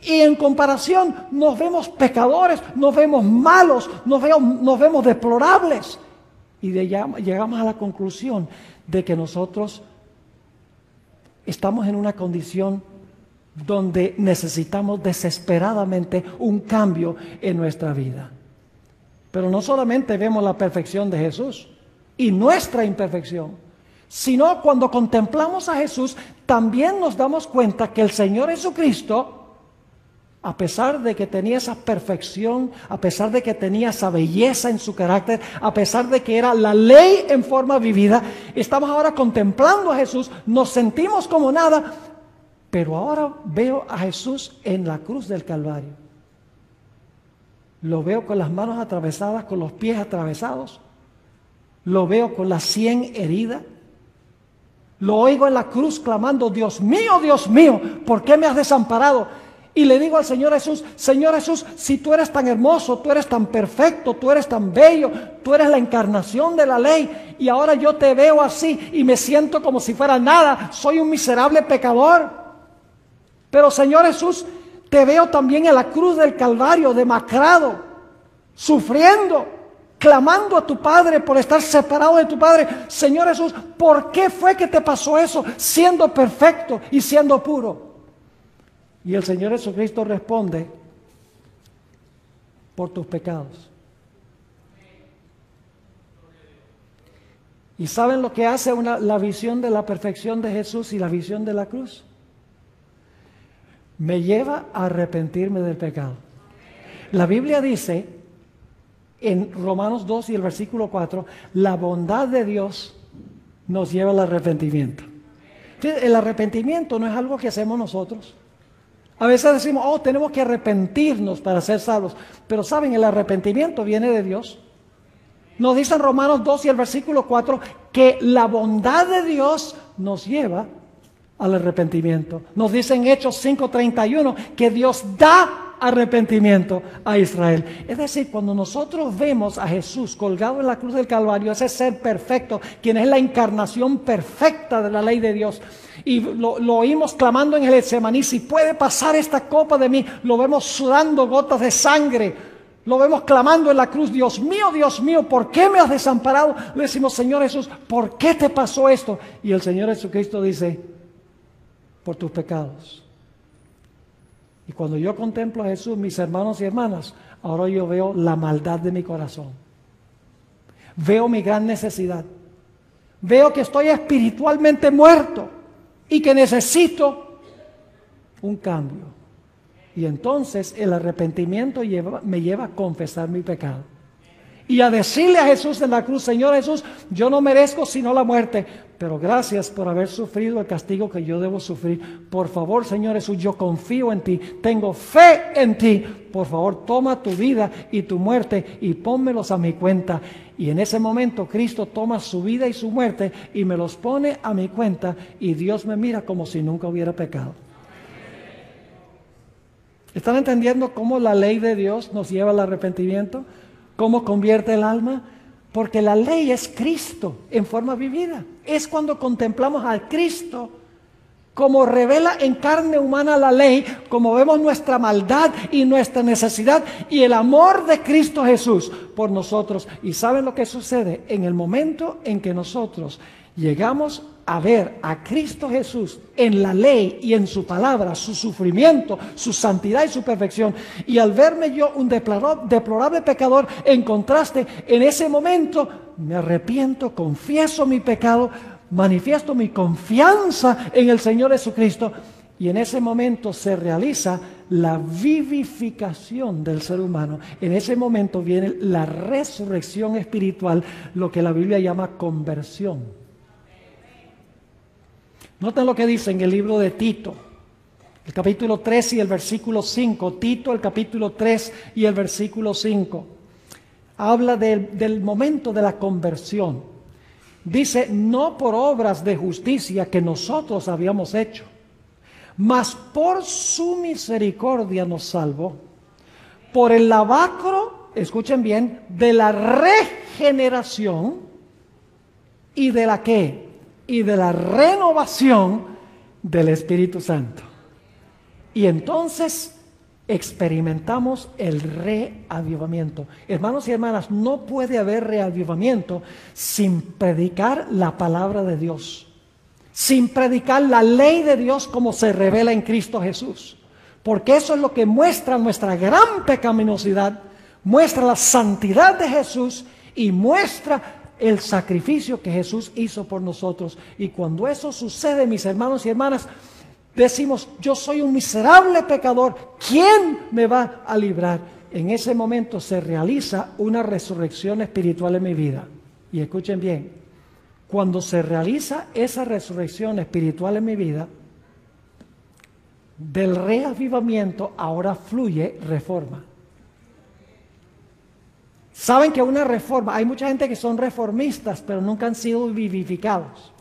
Y en comparación nos vemos pecadores, nos vemos malos, nos vemos deplorables. y llegamos a la conclusión de que nosotros estamos en una condición donde necesitamos desesperadamente un cambio en nuestra vida. Pero no solamente vemos la perfección de Jesús y nuestra imperfección, sino cuando contemplamos a Jesús, también nos damos cuenta que el Señor Jesucristo, a pesar de que tenía esa perfección, a pesar de que tenía esa belleza en su carácter, a pesar de que era la ley en forma vivida, estamos ahora contemplando a Jesús, nos sentimos como nada, pero ahora veo a Jesús en la cruz del Calvario. Lo veo con las manos atravesadas, con los pies atravesados, lo veo con la sien herida, lo oigo en la cruz clamando, Dios mío, ¿por qué me has desamparado? Y le digo al Señor Jesús, si tú eres tan hermoso, tú eres tan perfecto, tú eres tan bello, tú eres la encarnación de la ley, y ahora yo te veo así y me siento como si fuera nada, soy un miserable pecador. Pero Señor Jesús, te veo también en la cruz del Calvario, demacrado, sufriendo, clamando a tu Padre por estar separado de tu Padre. Señor Jesús, ¿por qué fue que te pasó eso, siendo perfecto y siendo puro? Y el Señor Jesucristo responde, por tus pecados. ¿Y saben lo que hace la visión de la perfección de Jesús y la visión de la cruz? Me lleva a arrepentirme del pecado. La Biblia dice, en Romanos 2 y el versículo 4, la bondad de Dios nos lleva al arrepentimiento. El arrepentimiento no es algo que hacemos nosotros. A veces decimos, tenemos que arrepentirnos para ser salvos. Pero saben, el arrepentimiento viene de Dios. Nos dice en Romanos 2 y el versículo 4 que la bondad de Dios nos lleva al arrepentimiento. Nos dice en Hechos 5:31 que Dios da arrepentimiento a Israel. Es decir, cuando nosotros vemos a Jesús colgado en la cruz del Calvario, ese ser perfecto, quien es la encarnación perfecta de la ley de Dios, y lo oímos clamando en el Getsemaní, si puede pasar esta copa de mí, lo vemos sudando gotas de sangre, lo vemos clamando en la cruz, Dios mío, ¿por qué me has desamparado? Le decimos, Señor Jesús, ¿por qué te pasó esto? Y el Señor Jesucristo dice, por tus pecados. Y cuando yo contemplo a Jesús, mis hermanos y hermanas, ahora yo veo la maldad de mi corazón. Veo mi gran necesidad. Veo que estoy espiritualmente muerto y que necesito un cambio. Y entonces el arrepentimiento me lleva a confesar mi pecado. Y a decirle a Jesús en la cruz, Señor Jesús, yo no merezco sino la muerte, pero gracias por haber sufrido el castigo que yo debo sufrir. Por favor, Señor Jesús, yo confío en ti, tengo fe en ti. Por favor, toma tu vida y tu muerte y pónmelos a mi cuenta. Y en ese momento Cristo toma su vida y su muerte y me los pone a mi cuenta y Dios me mira como si nunca hubiera pecado. ¿Están entendiendo cómo la ley de Dios nos lleva al arrepentimiento? ¿Cómo convierte el alma? Porque la ley es Cristo en forma vivida. Es cuando contemplamos al Cristo como revela en carne humana la ley, como vemos nuestra maldad y nuestra necesidad y el amor de Cristo Jesús por nosotros. ¿Y saben lo que sucede? En el momento en que nosotros llegamos a ver a Cristo Jesús en la ley y en su palabra, su sufrimiento, su santidad y su perfección, y al verme yo un deplorable pecador, en contraste, en ese momento me arrepiento, confieso mi pecado, manifiesto mi confianza en el Señor Jesucristo, y en ese momento se realiza la vivificación del ser humano. En ese momento viene la resurrección espiritual, lo que la Biblia llama conversión. Noten lo que dice en el libro de Tito, el capítulo 3 y el versículo 5. Tito, el capítulo 3 y el versículo 5. Habla del momento de la conversión. Dice, no por obras de justicia que nosotros habíamos hecho, mas por su misericordia nos salvó, por el lavacro, escuchen bien, de la regeneración y de la ¿qué? Y de la renovación del Espíritu Santo. Y entonces experimentamos el reavivamiento. Hermanos y hermanas, no puede haber reavivamiento sin predicar la palabra de Dios, sin predicar la ley de Dios como se revela en Cristo Jesús, porque eso es lo que muestra nuestra gran pecaminosidad, muestra la santidad de Jesús y muestra el sacrificio que Jesús hizo por nosotros. Y cuando eso sucede, mis hermanos y hermanas, decimos, yo soy un miserable pecador, ¿quién me va a librar? En ese momento se realiza una resurrección espiritual en mi vida. Y escuchen bien, cuando se realiza esa resurrección espiritual en mi vida, del reavivamiento ahora fluye reforma. Saben que una reforma, hay mucha gente que son reformistas, pero nunca han sido vivificados.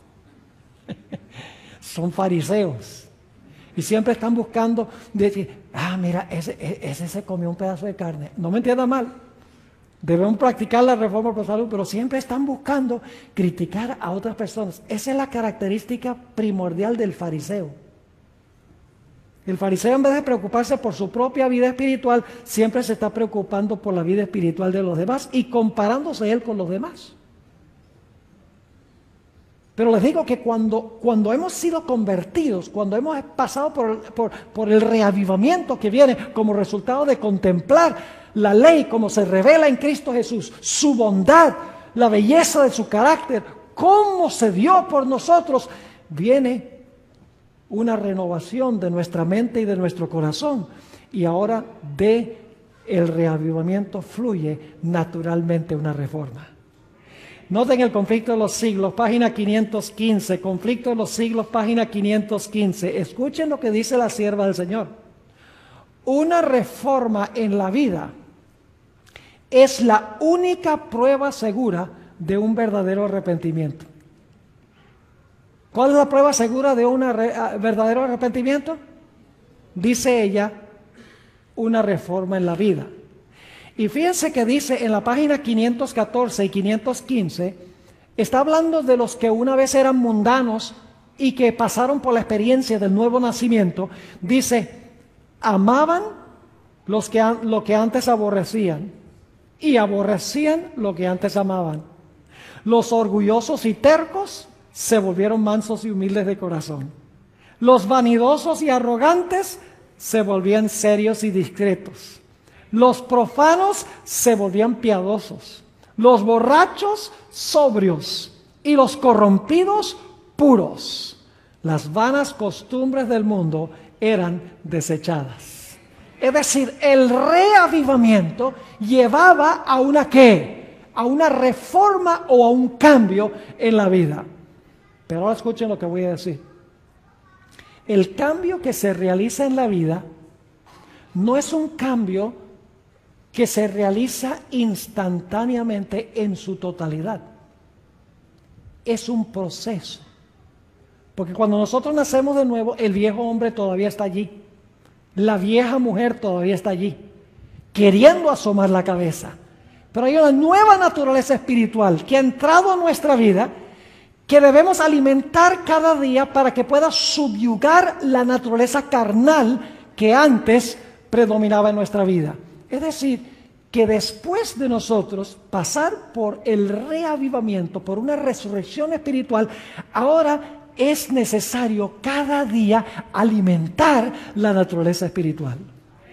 Son fariseos. Y siempre están buscando decir, mira, ese se comió un pedazo de carne. No me entiendan mal. Debemos practicar la reforma por salud, pero siempre están buscando criticar a otras personas. Esa es la característica primordial del fariseo. El fariseo, en vez de preocuparse por su propia vida espiritual, siempre se está preocupando por la vida espiritual de los demás y comparándose él con los demás. Pero les digo que cuando hemos sido convertidos, cuando hemos pasado por el reavivamiento que viene como resultado de contemplar la ley como se revela en Cristo Jesús, su bondad, la belleza de su carácter, cómo se dio por nosotros, viene una renovación de nuestra mente y de nuestro corazón. Y ahora de el reavivamiento fluye naturalmente una reforma. Noten el conflicto de los siglos, página 515, conflicto de los siglos, página 515. Escuchen lo que dice la sierva del Señor. Una reforma en la vida es la única prueba segura de un verdadero arrepentimiento. ¿Cuál es la prueba segura de un verdadero arrepentimiento? Dice ella, una reforma en la vida. Y fíjense que dice en la página 514 y 515, está hablando de los que una vez eran mundanos y que pasaron por la experiencia del nuevo nacimiento. Dice, amaban lo que antes aborrecían y aborrecían lo que antes amaban. Los orgullosos y tercos se volvieron mansos y humildes de corazón. Los vanidosos y arrogantes se volvían serios y discretos. Los profanos se volvían piadosos. Los borrachos sobrios y los corrompidos puros. Las vanas costumbres del mundo eran desechadas. Es decir, el reavivamiento llevaba a una ¿qué? A una reforma o a un cambio en la vida. Pero ahora escuchen lo que voy a decir. El cambio que se realiza en la vida no es un cambio que se realiza instantáneamente en su totalidad. Es un proceso. Porque cuando nosotros nacemos de nuevo, el viejo hombre todavía está allí. La vieja mujer todavía está allí, queriendo asomar la cabeza. Pero hay una nueva naturaleza espiritual que ha entrado a nuestra vida, que debemos alimentar cada día para que pueda subyugar la naturaleza carnal que antes predominaba en nuestra vida. Es decir, que después de nosotros pasar por el reavivamiento, por una resurrección espiritual, ahora es necesario cada día alimentar la naturaleza espiritual.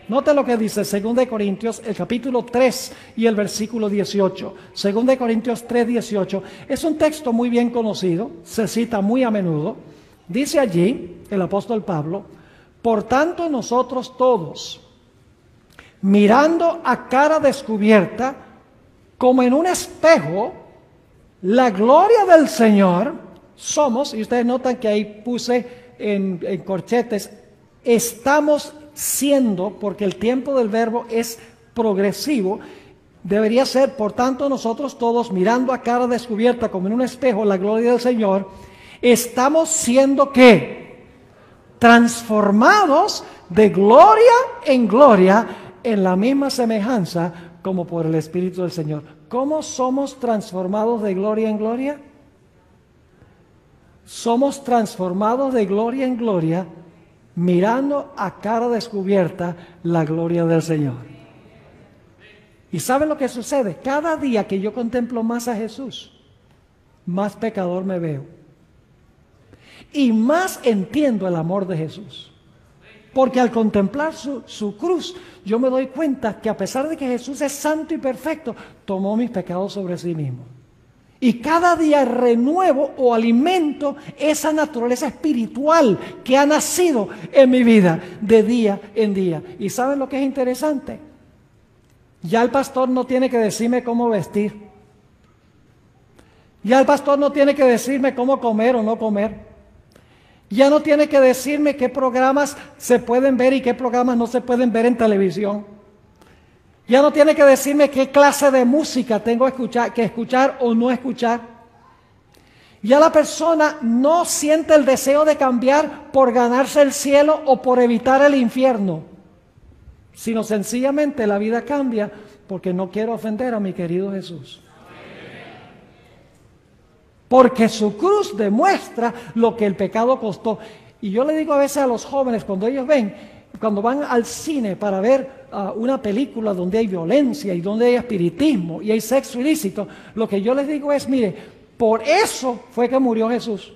Note lo que dice 2 Corintios, el capítulo 3 y el versículo 18. 2 Corintios 3, 18. Es un texto muy bien conocido, se cita muy a menudo. Dice allí el apóstol Pablo, por tanto nosotros todos, mirando a cara descubierta, como en un espejo, la gloria del Señor, somos, y ustedes notan que ahí puse en corchetes, estamos siendo, porque el tiempo del verbo es progresivo, debería ser, por tanto nosotros todos, mirando a cara descubierta como en un espejo la gloria del Señor, estamos siendo ¿qué? Transformados de gloria en gloria en la misma semejanza como por el Espíritu del Señor. ¿Cómo somos transformados de gloria en gloria? Somos transformados de gloria en gloria mirando a cara descubierta la gloria del Señor. ¿Y saben lo que sucede? Cada día que yo contemplo más a Jesús, más pecador me veo. Y más entiendo el amor de Jesús. Porque al contemplar su cruz, yo me doy cuenta que a pesar de que Jesús es santo y perfecto, tomó mis pecados sobre sí mismo. Y cada día renuevo o alimento esa naturaleza espiritual que ha nacido en mi vida de día en día. ¿Y saben lo que es interesante? Ya el pastor no tiene que decirme cómo vestir. Ya el pastor no tiene que decirme cómo comer o no comer. Ya no tiene que decirme qué programas se pueden ver y qué programas no se pueden ver en televisión. Ya no tiene que decirme qué clase de música tengo que escuchar o no escuchar. Ya la persona no siente el deseo de cambiar por ganarse el cielo o por evitar el infierno, sino sencillamente la vida cambia porque no quiero ofender a mi querido Jesús. Porque su cruz demuestra lo que el pecado costó. Y yo le digo a veces a los jóvenes, cuando van al cine para ver una película donde hay violencia y donde hay espiritismo y hay sexo ilícito, lo que yo les digo es, mire, por eso fue que murió Jesús.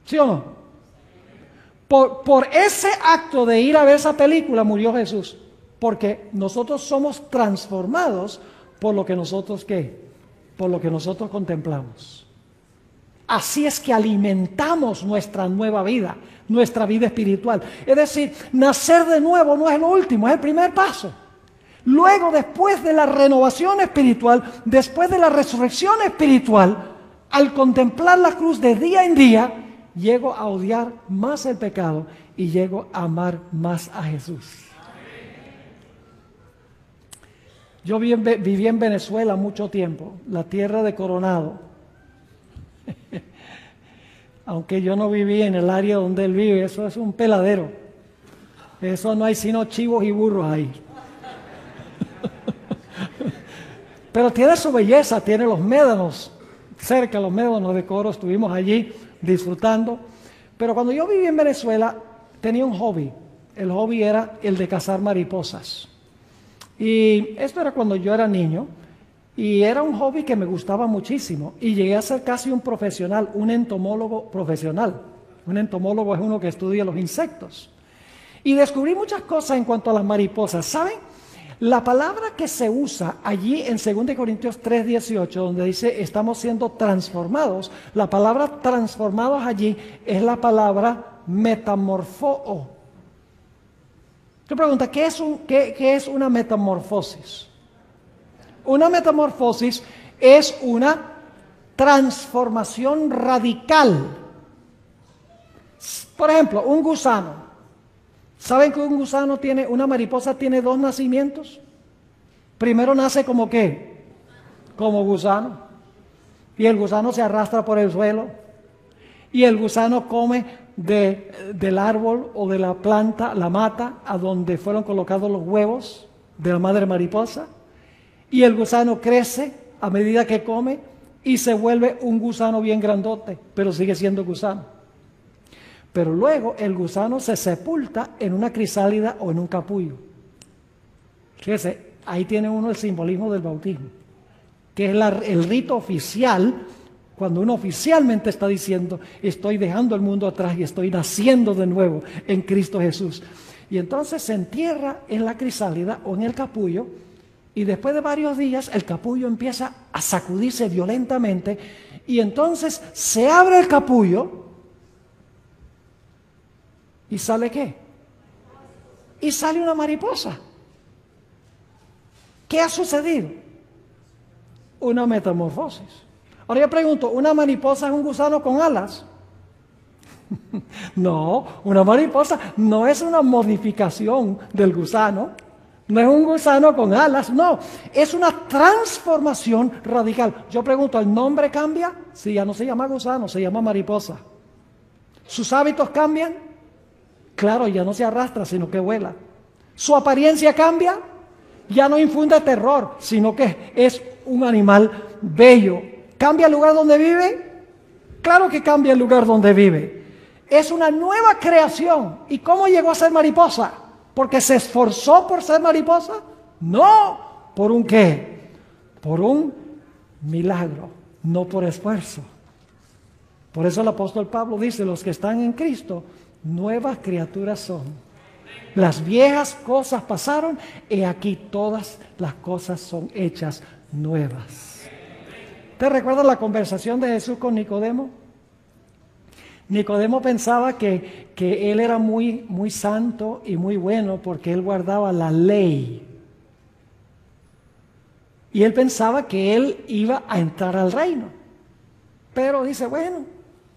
¿Sí o no? Por ese acto de ir a ver esa película murió Jesús. Porque nosotros somos transformados por lo que nosotros por lo que nosotros contemplamos. Así es que alimentamos nuestra nueva vida, nuestra vida espiritual. Es decir, nacer de nuevo no es lo último, es el primer paso. Luego, después de la renovación espiritual, después de la resurrección espiritual, al contemplar la cruz de día en día, llego a odiar más el pecado y llego a amar más a Jesús. Yo viví en Venezuela mucho tiempo, la tierra de Coronado. Aunque yo no viví en el área donde él vive, eso es un peladero. Eso no hay sino chivos y burros ahí. Pero tiene su belleza, tiene los médanos, cerca los médanos de Coro, estuvimos allí disfrutando. Pero cuando yo viví en Venezuela, tenía un hobby. El hobby era el de cazar mariposas. Y esto era cuando yo era niño, y era un hobby que me gustaba muchísimo, y llegué a ser casi un profesional, un entomólogo profesional. Un entomólogo es uno que estudia los insectos. Y descubrí muchas cosas en cuanto a las mariposas. ¿Saben? La palabra que se usa allí en 2 Corintios 3:18, donde dice estamos siendo transformados, la palabra transformados allí es la palabra metamorfoo. Te pregunta, ¿qué es una metamorfosis? Una metamorfosis es una transformación radical. Por ejemplo, un gusano. ¿Saben que una mariposa tiene 2 nacimientos? Primero nace como ¿qué? Como gusano. Y el gusano se arrastra por el suelo. Y el gusano come del árbol o de la planta, la mata, a donde fueron colocados los huevos de la madre mariposa. Y el gusano crece a medida que come y se vuelve un gusano bien grandote, pero sigue siendo gusano. Pero luego el gusano se sepulta en una crisálida o en un capullo. Fíjese, ahí tiene uno el simbolismo del bautismo, que es el rito oficial. Cuando uno oficialmente está diciendo, estoy dejando el mundo atrás y estoy naciendo de nuevo en Cristo Jesús. Y entonces se entierra en la crisálida o en el capullo, y después de varios días el capullo empieza a sacudirse violentamente, y entonces se abre el capullo, ¿y sale qué? Y sale una mariposa. ¿Qué ha sucedido? Una metamorfosis. Ahora yo pregunto, ¿una mariposa es un gusano con alas? No, una mariposa no es una modificación del gusano, no es un gusano con alas, no, es una transformación radical. Yo pregunto, ¿el nombre cambia? Sí, ya no se llama gusano, se llama mariposa. ¿Sus hábitos cambian? Claro, ya no se arrastra, sino que vuela. ¿Su apariencia cambia? Ya no infunde terror, sino que es un animal bello. ¿Cambia el lugar donde vive? Claro que cambia el lugar donde vive. Es una nueva creación. ¿Y cómo llegó a ser mariposa? ¿Porque se esforzó por ser mariposa? No. ¿Por un qué? Por un milagro, no por esfuerzo. Por eso el apóstol Pablo dice, los que están en Cristo, nuevas criaturas son. Las viejas cosas pasaron y aquí todas las cosas son hechas nuevas. ¿Te recuerdas la conversación de Jesús con Nicodemo? Nicodemo pensaba que él era muy santo y muy bueno porque él guardaba la ley. Y él pensaba que él iba a entrar al reino. Pero dice, bueno,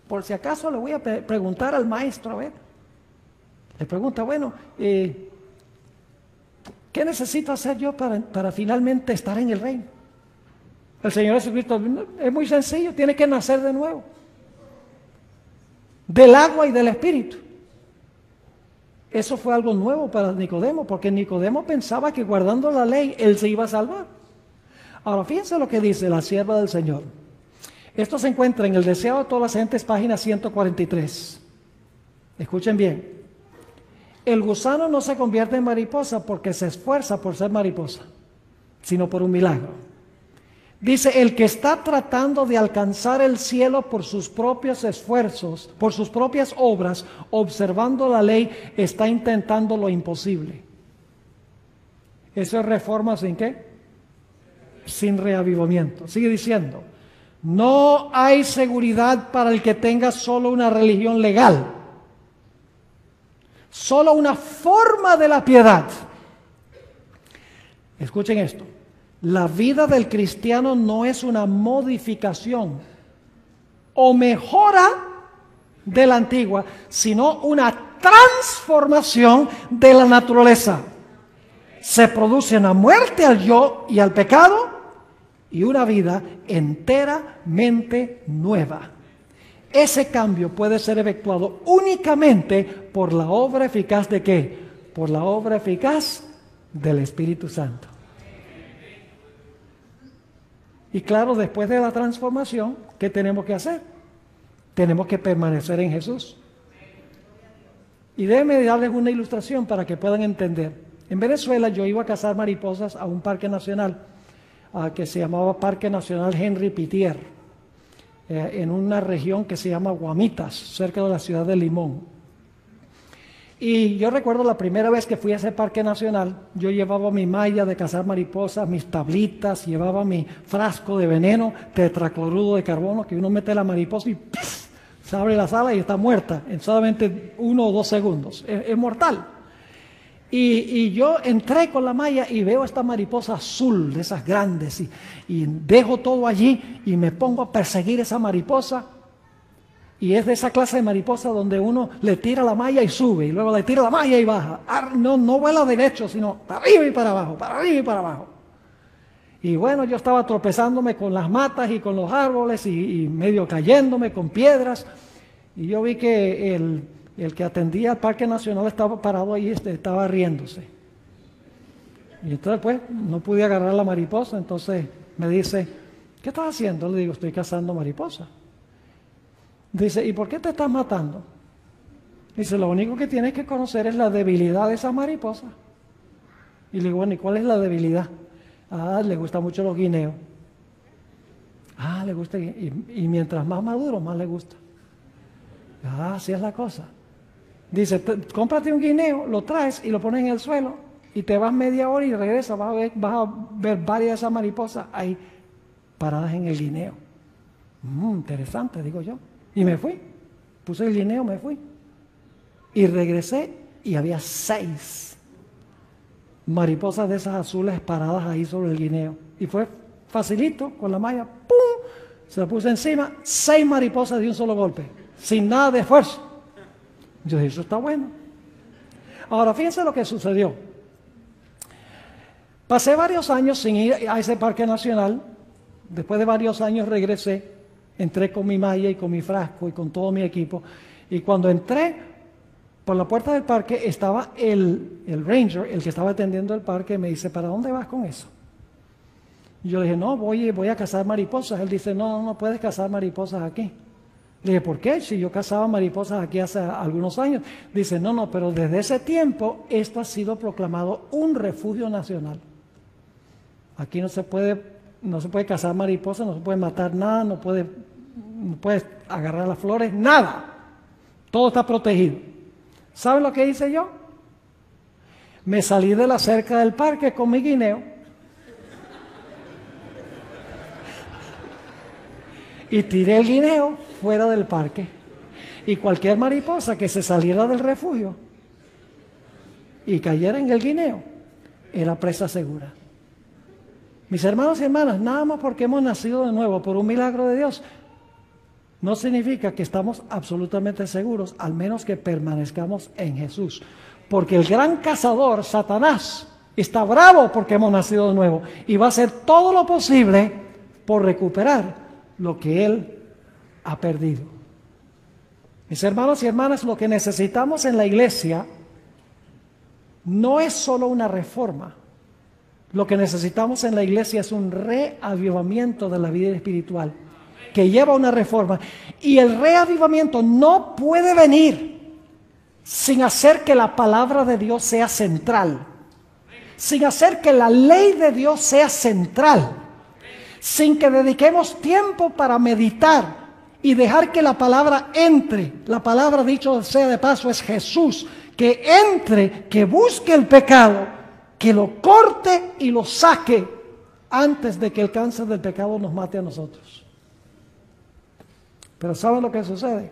por si acaso le voy a preguntar al maestro, a ver. Le pregunta, bueno, ¿qué necesito hacer yo para finalmente estar en el reino? El Señor Jesucristo, es muy sencillo, tiene que nacer de nuevo. Del agua y del Espíritu. Eso fue algo nuevo para Nicodemo, porque Nicodemo pensaba que guardando la ley, él se iba a salvar. Ahora, fíjense lo que dice la sierva del Señor. Esto se encuentra en El Deseo de todas las gentes, página 143. Escuchen bien. El gusano no se convierte en mariposa porque se esfuerza por ser mariposa, sino por un milagro. Dice, el que está tratando de alcanzar el cielo por sus propios esfuerzos, por sus propias obras, observando la ley, está intentando lo imposible. ¿Eso es reforma sin qué? Sin reavivamiento. Sigue diciendo, no hay seguridad para el que tenga solo una religión legal. Solo una forma de la piedad. Escuchen esto. La vida del cristiano no es una modificación o mejora de la antigua, sino una transformación de la naturaleza. Se produce una muerte al yo y al pecado y una vida enteramente nueva. Ese cambio puede ser efectuado únicamente por la obra eficaz de ¿qué? Por la obra eficaz del Espíritu Santo. Y claro, después de la transformación, ¿qué tenemos que hacer? Tenemos que permanecer en Jesús. Y déjenme darles una ilustración para que puedan entender. En Venezuela yo iba a cazar mariposas a un parque nacional que se llamaba Parque Nacional Henry Pittier, en una región que se llama Guamitas, cerca de la ciudad de Limón. Y yo recuerdo la primera vez que fui a ese parque nacional, yo llevaba mi malla de cazar mariposas, mis tablitas, llevaba mi frasco de veneno, tetracloruro de carbono, que uno mete la mariposa y ¡puf! Se abre la sala y está muerta en solamente 1 o 2 segundos. Es mortal. Y yo entré con la malla y veo esta mariposa azul, de esas grandes, y dejo todo allí y me pongo a perseguir esa mariposa. Y es de esa clase de mariposa donde uno le tira la malla y sube, y luego le tira la malla y baja. No vuela derecho, sino para arriba y para abajo, para arriba y para abajo. Y bueno, yo estaba tropezándome con las matas y con los árboles y medio cayéndome con piedras. Y yo vi que el que atendía al Parque Nacional estaba parado ahí, estaba riéndose. Y entonces pues no pude agarrar la mariposa, entonces me dice, ¿qué estás haciendo? Le digo, estoy cazando mariposas. Dice, ¿y por qué te estás matando? Dice, lo único que tienes que conocer es la debilidad de esa mariposa. Y le digo, bueno, ¿y cuál es la debilidad? Ah, le gusta mucho los guineos. Ah, le gusta, y mientras más maduro, más le gusta. Ah, así es la cosa. Dice, cómprate un guineo, lo traes y lo pones en el suelo y te vas media hora y regresas, vas a ver varias de esas mariposas ahí paradas en el guineo. Interesante, digo yo. Y me fui, puse el guineo, me fui. Y regresé y había 6 mariposas de esas azules paradas ahí sobre el guineo. Y fue facilito, con la malla, ¡pum! Se la puse encima, 6 mariposas de un solo golpe, sin nada de esfuerzo. Yo dije, eso está bueno. Ahora, fíjense lo que sucedió. Pasé varios años sin ir a ese parque nacional. Después de varios años regresé. Entré con mi malla y con mi frasco y con todo mi equipo. Y cuando entré por la puerta del parque, estaba el ranger, el que estaba atendiendo el parque, me dice, ¿para dónde vas con eso? Y yo le dije, no, voy a cazar mariposas. Él dice, no puedes cazar mariposas aquí. Le dije, ¿por qué? Si yo cazaba mariposas aquí hace algunos años. Dice, no, pero desde ese tiempo esto ha sido proclamado un refugio nacional. Aquí no se puede cazar mariposas, no se puede matar nada, no puedes agarrar las flores, nada. Todo está protegido. ¿Saben lo que hice yo? Me salí de la cerca del parque con mi guineo y tiré el guineo fuera del parque. Y cualquier mariposa que se saliera del refugio y cayera en el guineo era presa segura. Mis hermanos y hermanas, nada más porque hemos nacido de nuevo por un milagro de Dios, no significa que estamos absolutamente seguros, al menos que permanezcamos en Jesús. Porque el gran cazador, Satanás, está bravo porque hemos nacido de nuevo y va a hacer todo lo posible por recuperar lo que él ha perdido. Mis hermanos y hermanas, lo que necesitamos en la iglesia no es solo una reforma. Lo que necesitamos en la iglesia es un reavivamiento de la vida espiritual que lleva a una reforma. Y el reavivamiento no puede venir sin hacer que la palabra de Dios sea central, sin hacer que la ley de Dios sea central, sin que dediquemos tiempo para meditar y dejar que la palabra entre. La palabra, dicho sea de paso, es Jesús, que entre, que busque el pecado, que lo corte y lo saque antes de que el cáncer del pecado nos mate a nosotros. Pero ¿saben lo que sucede?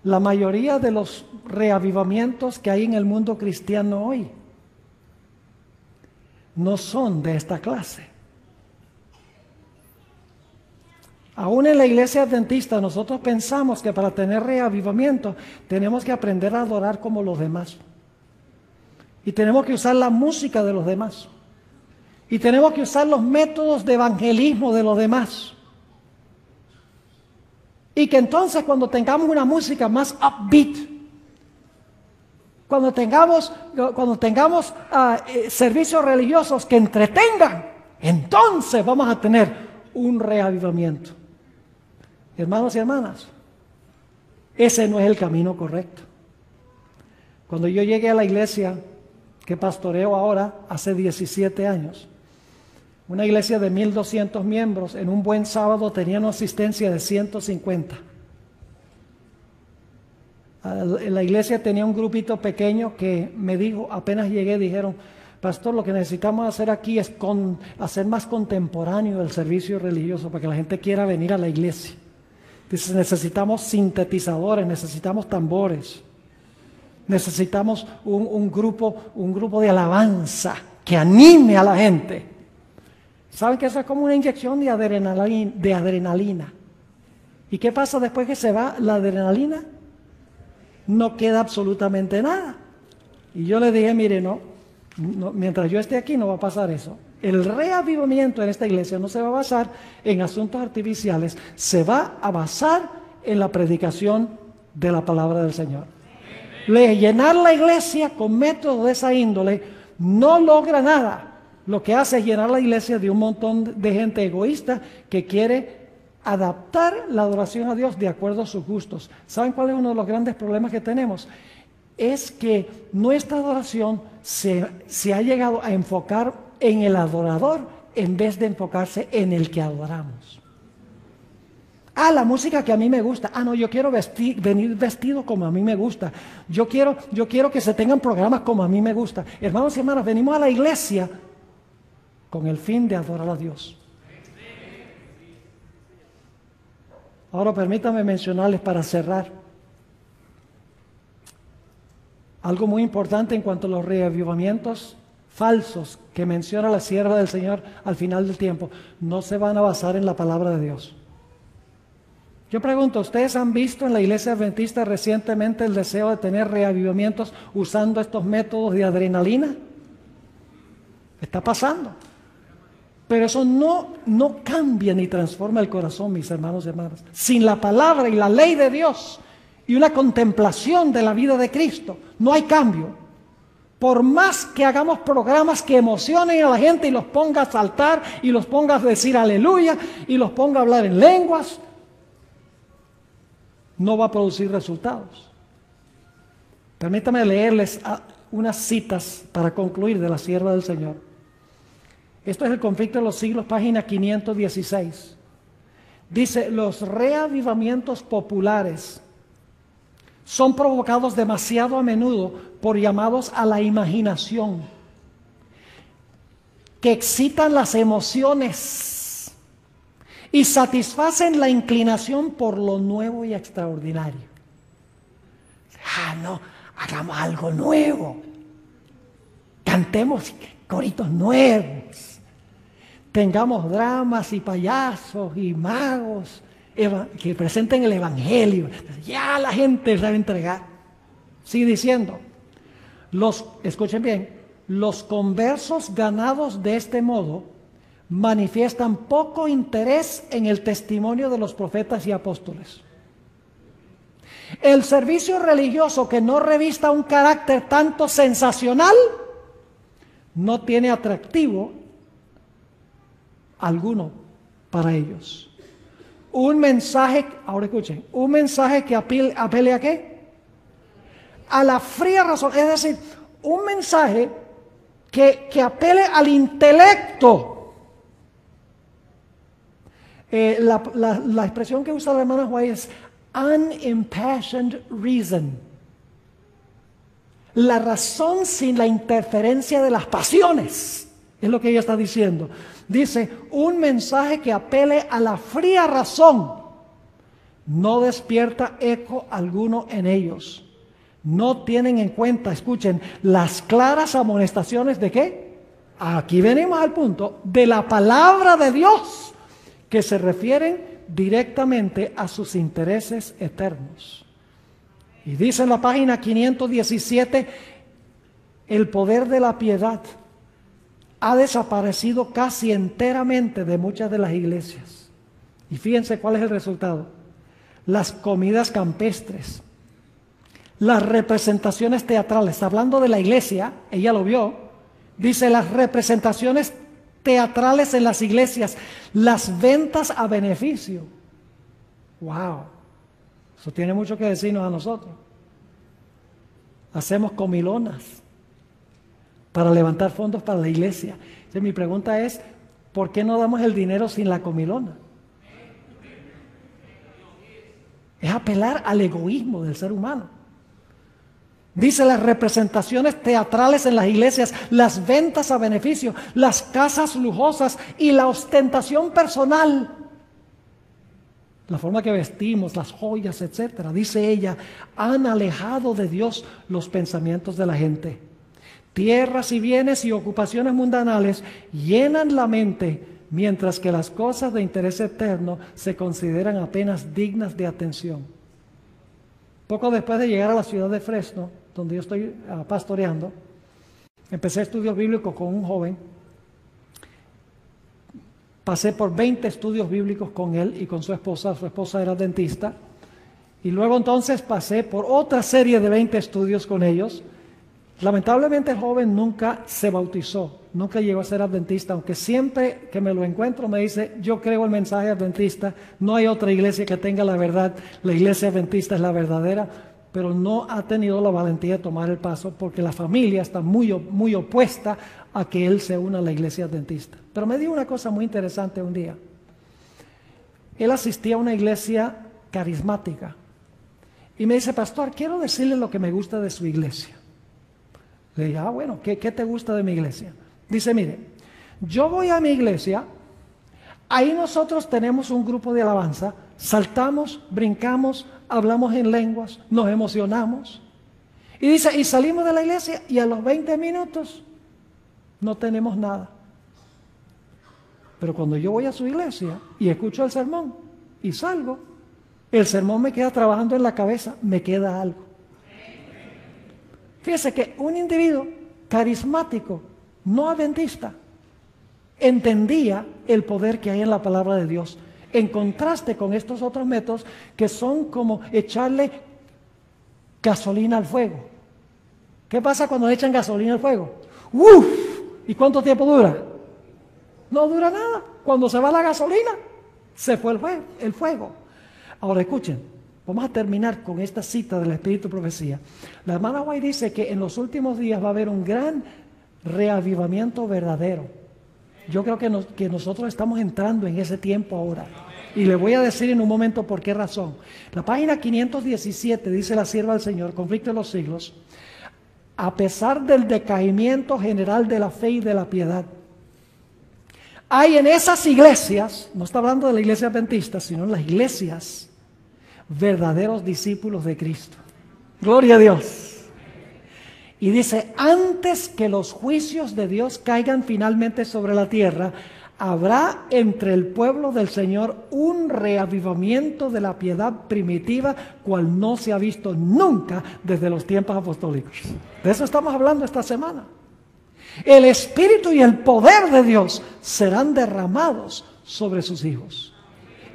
La mayoría de los reavivamientos que hay en el mundo cristiano hoy no son de esta clase. Aún en la iglesia adventista nosotros pensamos que para tener reavivamiento tenemos que aprender a adorar como los demás. Y tenemos que usar la música de los demás. Y tenemos que usar los métodos de evangelismo de los demás. Y que entonces cuando tengamos una música más upbeat, cuando tengamos servicios religiosos que entretengan, entonces vamos a tener un reavivamiento. Hermanos y hermanas, ese no es el camino correcto. Cuando yo llegué a la iglesia que pastoreo ahora, hace 17 años, una iglesia de 1,200 miembros, en un buen sábado tenía una asistencia de 150. En la iglesia tenía un grupito pequeño que me dijo, apenas llegué, dijeron, pastor, lo que necesitamos hacer aquí es hacer más contemporáneo el servicio religioso para que la gente quiera venir a la iglesia. Dice, necesitamos sintetizadores, necesitamos tambores, necesitamos un grupo de alabanza que anime a la gente. ¿Saben que eso es como una inyección de adrenalina? ¿Y qué pasa después que se va la adrenalina? No queda absolutamente nada. Y yo le dije, mire, no, mientras yo esté aquí no va a pasar eso. El reavivamiento en esta iglesia no se va a basar en asuntos artificiales, se va a basar en la predicación de la palabra del Señor. Llenar la iglesia con métodos de esa índole no logra nada. Lo que hace es llenar la iglesia de un montón de gente egoísta que quiere adaptar la adoración a Dios de acuerdo a sus gustos. ¿Saben cuál es uno de los grandes problemas que tenemos? Es que nuestra adoración se ha llegado a enfocar en el adorador en vez de enfocarse en el que adoramos. La música que a mí me gusta. No, yo quiero venir vestido como a mí me gusta. Yo quiero que se tengan programas como a mí me gusta. Hermanos y hermanas, venimos a la iglesia con el fin de adorar a Dios. Ahora permítanme mencionarles para cerrar algo muy importante en cuanto a los reavivamientos falsos que menciona la sierva del Señor al final del tiempo. No se van a basar en la palabra de Dios. Yo pregunto, ¿ustedes han visto en la iglesia adventista recientemente el deseo de tener reavivamientos usando estos métodos de adrenalina? Está pasando. Pero eso no cambia ni transforma el corazón, mis hermanos y hermanas. Sin la palabra y la ley de Dios y una contemplación de la vida de Cristo, no hay cambio. Por más que hagamos programas que emocionen a la gente y los ponga a saltar y los ponga a decir aleluya y los ponga a hablar en lenguas, no va a producir resultados. Permítame leerles unas citas para concluir de la sierva del Señor. Esto es el Conflicto de los Siglos, página 516. Dice: los reavivamientos populares son provocados demasiado a menudo por llamados a la imaginación, que excitan las emociones y satisfacen la inclinación por lo nuevo y extraordinario. No, hagamos algo nuevo, cantemos coritos nuevos, tengamos dramas y payasos y magos que presenten el Evangelio. Ya la gente se va a entregar. Sigue diciendo, escuchen bien, los conversos ganados de este modo manifiestan poco interés en el testimonio de los profetas y apóstoles. El servicio religioso que no revista un carácter tanto sensacional no tiene atractivo alguno para ellos. Un mensaje, ahora escuchen, un mensaje que apele ¿a qué? A la fría razón, es decir, un mensaje que apele al intelecto. La expresión que usa la hermana White es unimpassioned reason. La razón sin la interferencia de las pasiones, es lo que ella está diciendo. Dice, un mensaje que apele a la fría razón no despierta eco alguno en ellos. No tienen en cuenta, escuchen, las claras amonestaciones de ¿qué? Aquí venimos al punto, de la palabra de Dios, que se refieren directamente a sus intereses eternos. Y dice en la página 517, el poder de la piedad ha desaparecido casi enteramente de muchas de las iglesias. Y fíjense cuál es el resultado. Las comidas campestres, las representaciones teatrales, hablando de la iglesia, ella lo vio, dice las representaciones teatrales en las iglesias, las ventas a beneficio. ¡Wow! Eso tiene mucho que decirnos a nosotros. Hacemos comilonas para levantar fondos para la iglesia. Entonces, mi pregunta es, ¿por qué no damos el dinero sin la comilona? Es apelar al egoísmo del ser humano. Dice las representaciones teatrales en las iglesias, las ventas a beneficio, las casas lujosas y la ostentación personal. La forma que vestimos, las joyas, etcétera. Dice ella, han alejado de Dios los pensamientos de la gente. Tierras y bienes y ocupaciones mundanales llenan la mente, mientras que las cosas de interés eterno se consideran apenas dignas de atención. Poco después de llegar a la ciudad de Fresno, donde yo estoy pastoreando, empecé estudios bíblicos con un joven. Pasé por 20 estudios bíblicos con él y con su esposa. Su esposa era dentista. Y luego entonces pasé por otra serie de 20 estudios con ellos. Lamentablemente el joven nunca se bautizó, nunca llegó a ser adventista, aunque siempre que me lo encuentro me dice, yo creo el mensaje adventista, no hay otra iglesia que tenga la verdad, la iglesia adventista es la verdadera, pero no ha tenido la valentía de tomar el paso porque la familia está muy opuesta a que él se una a la iglesia adventista. Pero me dijo una cosa muy interesante un día. Él asistía a una iglesia carismática y me dice, pastor, quiero decirle lo que me gusta de su iglesia. Le dije, bueno, ¿qué te gusta de mi iglesia? Dice, mire, yo voy a mi iglesia, ahí nosotros tenemos un grupo de alabanza, saltamos, brincamos, hablamos en lenguas, nos emocionamos. Y dice, y salimos de la iglesia y a los 20 minutos no tenemos nada. Pero cuando yo voy a su iglesia y escucho el sermón y salgo, el sermón me queda trabajando en la cabeza, me queda algo. Fíjese que un individuo carismático, no adventista, entendía el poder que hay en la palabra de Dios, en contraste con estos otros métodos que son como echarle gasolina al fuego. ¿Qué pasa cuando le echan gasolina al fuego? ¡Uf! ¿Y cuánto tiempo dura? No dura nada. Cuando se va la gasolina, se fue el fuego. Ahora escuchen, Vamos a terminar con esta cita del Espíritu Profecía. La hermana White dice que en los últimos días va a haber un gran reavivamiento verdadero. Yo creo que nosotros estamos entrando en ese tiempo ahora. Y le voy a decir en un momento por qué razón. La página 517 dice la sierva del Señor, conflicto de los siglos, a pesar del decaimiento general de la fe y de la piedad, hay en esas iglesias, no está hablando de la iglesia adventista, sino en las iglesias, verdaderos discípulos de Cristo. Gloria a Dios. Y dice, antes que los juicios de Dios caigan finalmente sobre la tierra, habrá entre el pueblo del Señor un reavivamiento de la piedad primitiva, cual no se ha visto nunca desde los tiempos apostólicos. De eso estamos hablando esta semana. El Espíritu y el poder de Dios serán derramados sobre sus hijos.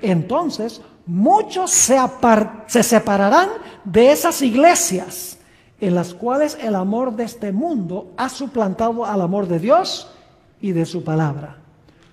Entonces, muchos se separarán de esas iglesias en las cuales el amor de este mundo ha suplantado al amor de Dios y de su palabra.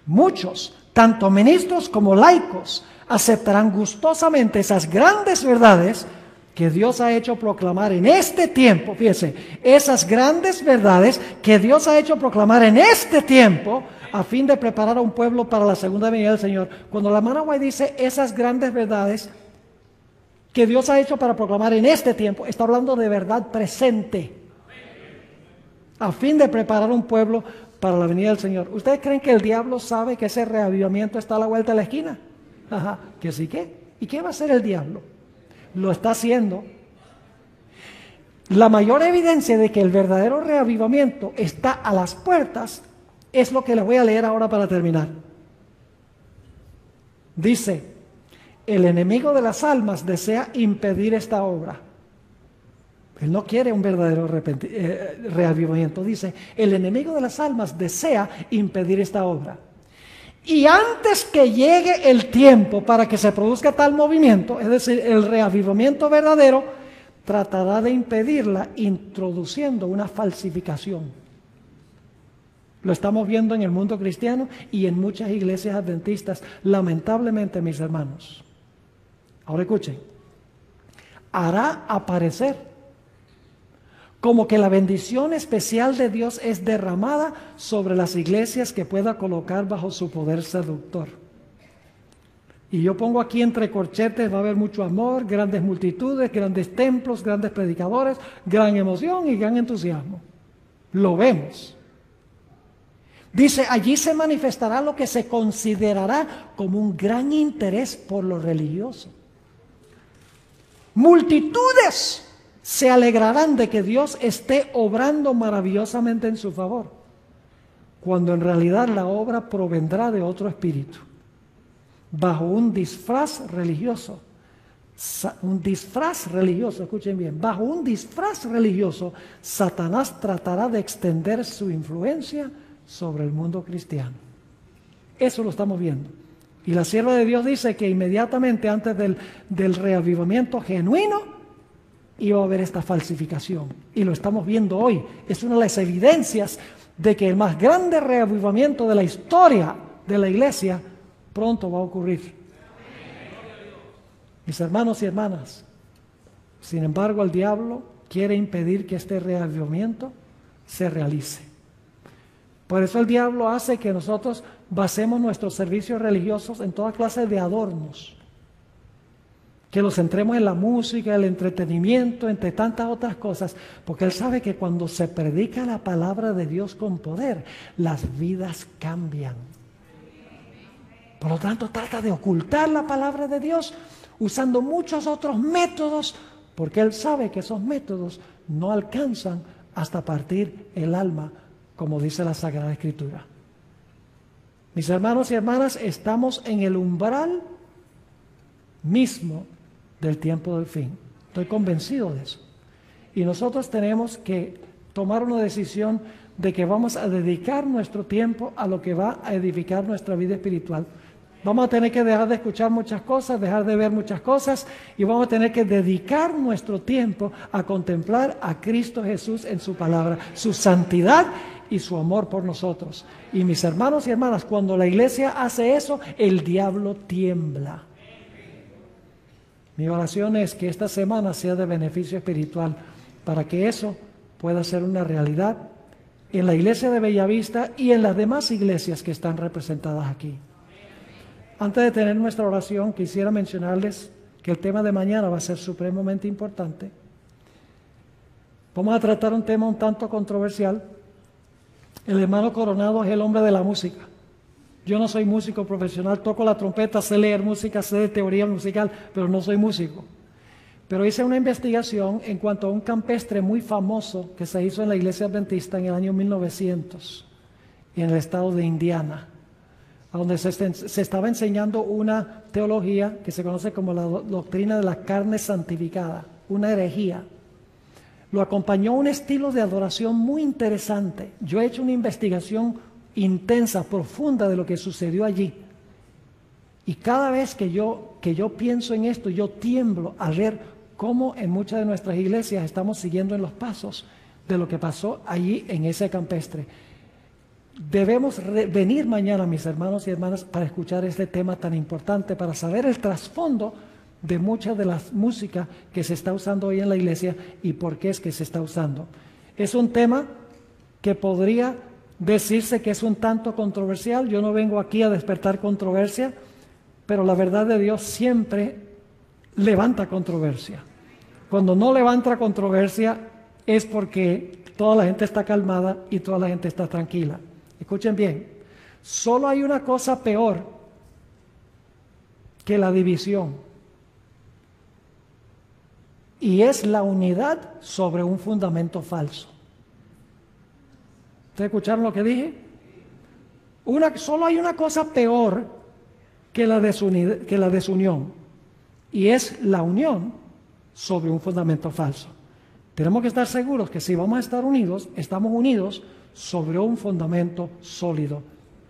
Muchos, tanto ministros como laicos, aceptarán gustosamente esas grandes verdades que Dios ha hecho proclamar en este tiempo. Fíjense, esas grandes verdades que Dios ha hecho proclamar en este tiempo a fin de preparar a un pueblo para la segunda venida del Señor. Cuando la hermana White dice esas grandes verdades que Dios ha hecho para proclamar en este tiempo, está hablando de verdad presente, a fin de preparar un pueblo para la venida del Señor. ¿Ustedes creen que el diablo sabe que ese reavivamiento está a la vuelta de la esquina? Ajá, que sí, ¿qué? ¿Y qué va a hacer el diablo? Lo está haciendo. La mayor evidencia de que el verdadero reavivamiento está a las puertas es lo que les voy a leer ahora para terminar. Dice, el enemigo de las almas desea impedir esta obra. Él no quiere un verdadero reavivamiento. Dice, el enemigo de las almas desea impedir esta obra. Y antes que llegue el tiempo para que se produzca tal movimiento, es decir, el reavivamiento verdadero, tratará de impedirla introduciendo una falsificación. Lo estamos viendo en el mundo cristiano y en muchas iglesias adventistas, lamentablemente, mis hermanos. Ahora escuchen, hará aparecer como que la bendición especial de Dios es derramada sobre las iglesias que pueda colocar bajo su poder seductor. Y yo pongo aquí entre corchetes, va a haber mucho amor, grandes multitudes, grandes templos, grandes predicadores, gran emoción y gran entusiasmo. Lo vemos. Dice, allí se manifestará lo que se considerará como un gran interés por lo religioso. Multitudes se alegrarán de que Dios esté obrando maravillosamente en su favor, cuando en realidad la obra provendrá de otro espíritu, bajo un disfraz religioso. Escuchen bien, bajo un disfraz religioso, Satanás tratará de extender su influencia sobre el mundo cristiano. Eso lo estamos viendo. Y la sierva de Dios dice que inmediatamente antes del reavivamiento genuino, iba a haber esta falsificación, y lo estamos viendo hoy. Es una de las evidencias de que el más grande reavivamiento de la historia de la iglesia pronto va a ocurrir. Mis hermanos y hermanas, sin embargo, el diablo quiere impedir que este reavivamiento se realice. Por eso el diablo hace que nosotros basemos nuestros servicios religiosos en toda clase de adornos, que los centremos en la música, el entretenimiento, entre tantas otras cosas, porque él sabe que cuando se predica la palabra de Dios con poder, las vidas cambian. Por lo tanto, trata de ocultar la palabra de Dios usando muchos otros métodos, porque él sabe que esos métodos no alcanzan hasta partir el alma, como dice la Sagrada Escritura. Mis hermanos y hermanas, estamos en el umbral mismo del tiempo del fin. Estoy convencido de eso. Y nosotros tenemos que tomar una decisión de que vamos a dedicar nuestro tiempo a lo que va a edificar nuestra vida espiritual. Vamos a tener que dejar de escuchar muchas cosas, dejar de ver muchas cosas, y vamos a tener que dedicar nuestro tiempo a contemplar a Cristo Jesús en su palabra, su santidad y su amor por nosotros. Y mis hermanos y hermanas, cuando la iglesia hace eso, el diablo tiembla. Mi oración es que esta semana sea de beneficio espiritual para que eso pueda ser una realidad en la iglesia de Bellavista y en las demás iglesias que están representadas aquí. Antes de tener nuestra oración, quisiera mencionarles que el tema de mañana va a ser supremamente importante. Vamos a tratar un tema un tanto controversial. El hermano Coronado es el hombre de la música. Yo no soy músico profesional, toco la trompeta, sé leer música, sé de teoría musical, pero no soy músico. Pero hice una investigación en cuanto a un campestre muy famoso que se hizo en la iglesia adventista en el año 1900, en el estado de Indiana, donde se estaba enseñando una teología que se conoce como la doctrina de la carne santificada, una herejía. Lo acompañó un estilo de adoración muy interesante. Yo he hecho una investigación intensa, profunda de lo que sucedió allí. Y cada vez que yo pienso en esto, yo tiemblo al ver cómo en muchas de nuestras iglesias estamos siguiendo en los pasos de lo que pasó allí en ese campestre. Debemos venir mañana, mis hermanos y hermanas, para escuchar este tema tan importante, para saber el trasfondo de muchas de las músicas que se está usando hoy en la iglesia y por qué es que se está usando. Es un tema que podría decirse que es un tanto controversial. Yo no vengo aquí a despertar controversia, pero la verdad de Dios siempre levanta controversia. Cuando no levanta controversia es porque toda la gente está calmada y toda la gente está tranquila. Escuchen bien, solo hay una cosa peor que la división, y es la unidad sobre un fundamento falso. ¿Ustedes escucharon lo que dije? Solo hay una cosa peor que la desunión, y es la unión sobre un fundamento falso. Tenemos que estar seguros que si vamos a estar unidos, estamos unidos sobre un fundamento sólido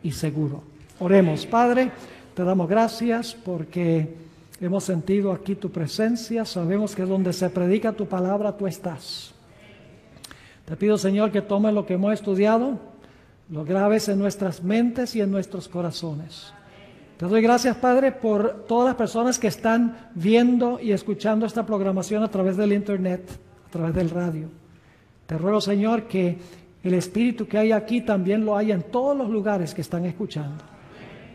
y seguro. Oremos. Padre, te damos gracias porque hemos sentido aquí tu presencia. Sabemos que donde se predica tu palabra, tú estás. Te pido, Señor, que tomes lo que hemos estudiado, lo grabes en nuestras mentes y en nuestros corazones. Te doy gracias, Padre, por todas las personas que están viendo y escuchando esta programación a través del internet, a través del radio. Te ruego, Señor, que el Espíritu que hay aquí también lo haya en todos los lugares que están escuchando.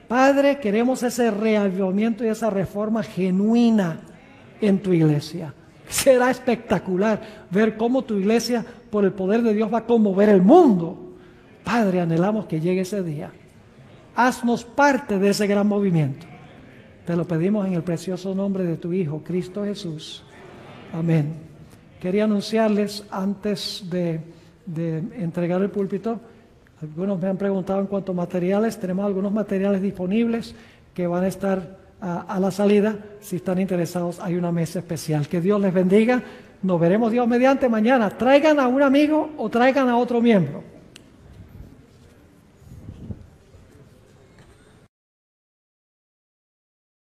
Padre, queremos ese reavivamiento y esa reforma genuina en tu iglesia. Será espectacular ver cómo tu iglesia, por el poder de Dios, va a conmover el mundo. Padre, anhelamos que llegue ese día. Haznos parte de ese gran movimiento. Te lo pedimos en el precioso nombre de tu Hijo, Cristo Jesús. Amén. Quería anunciarles antes de entregar el púlpito. Algunos me han preguntado en cuanto a materiales. Tenemos algunos materiales disponibles que van a estar a la salida. Si están interesados, hay una mesa especial. Que Dios les bendiga. Nos veremos Dios mediante mañana. Traigan a un amigo o traigan a otro miembro.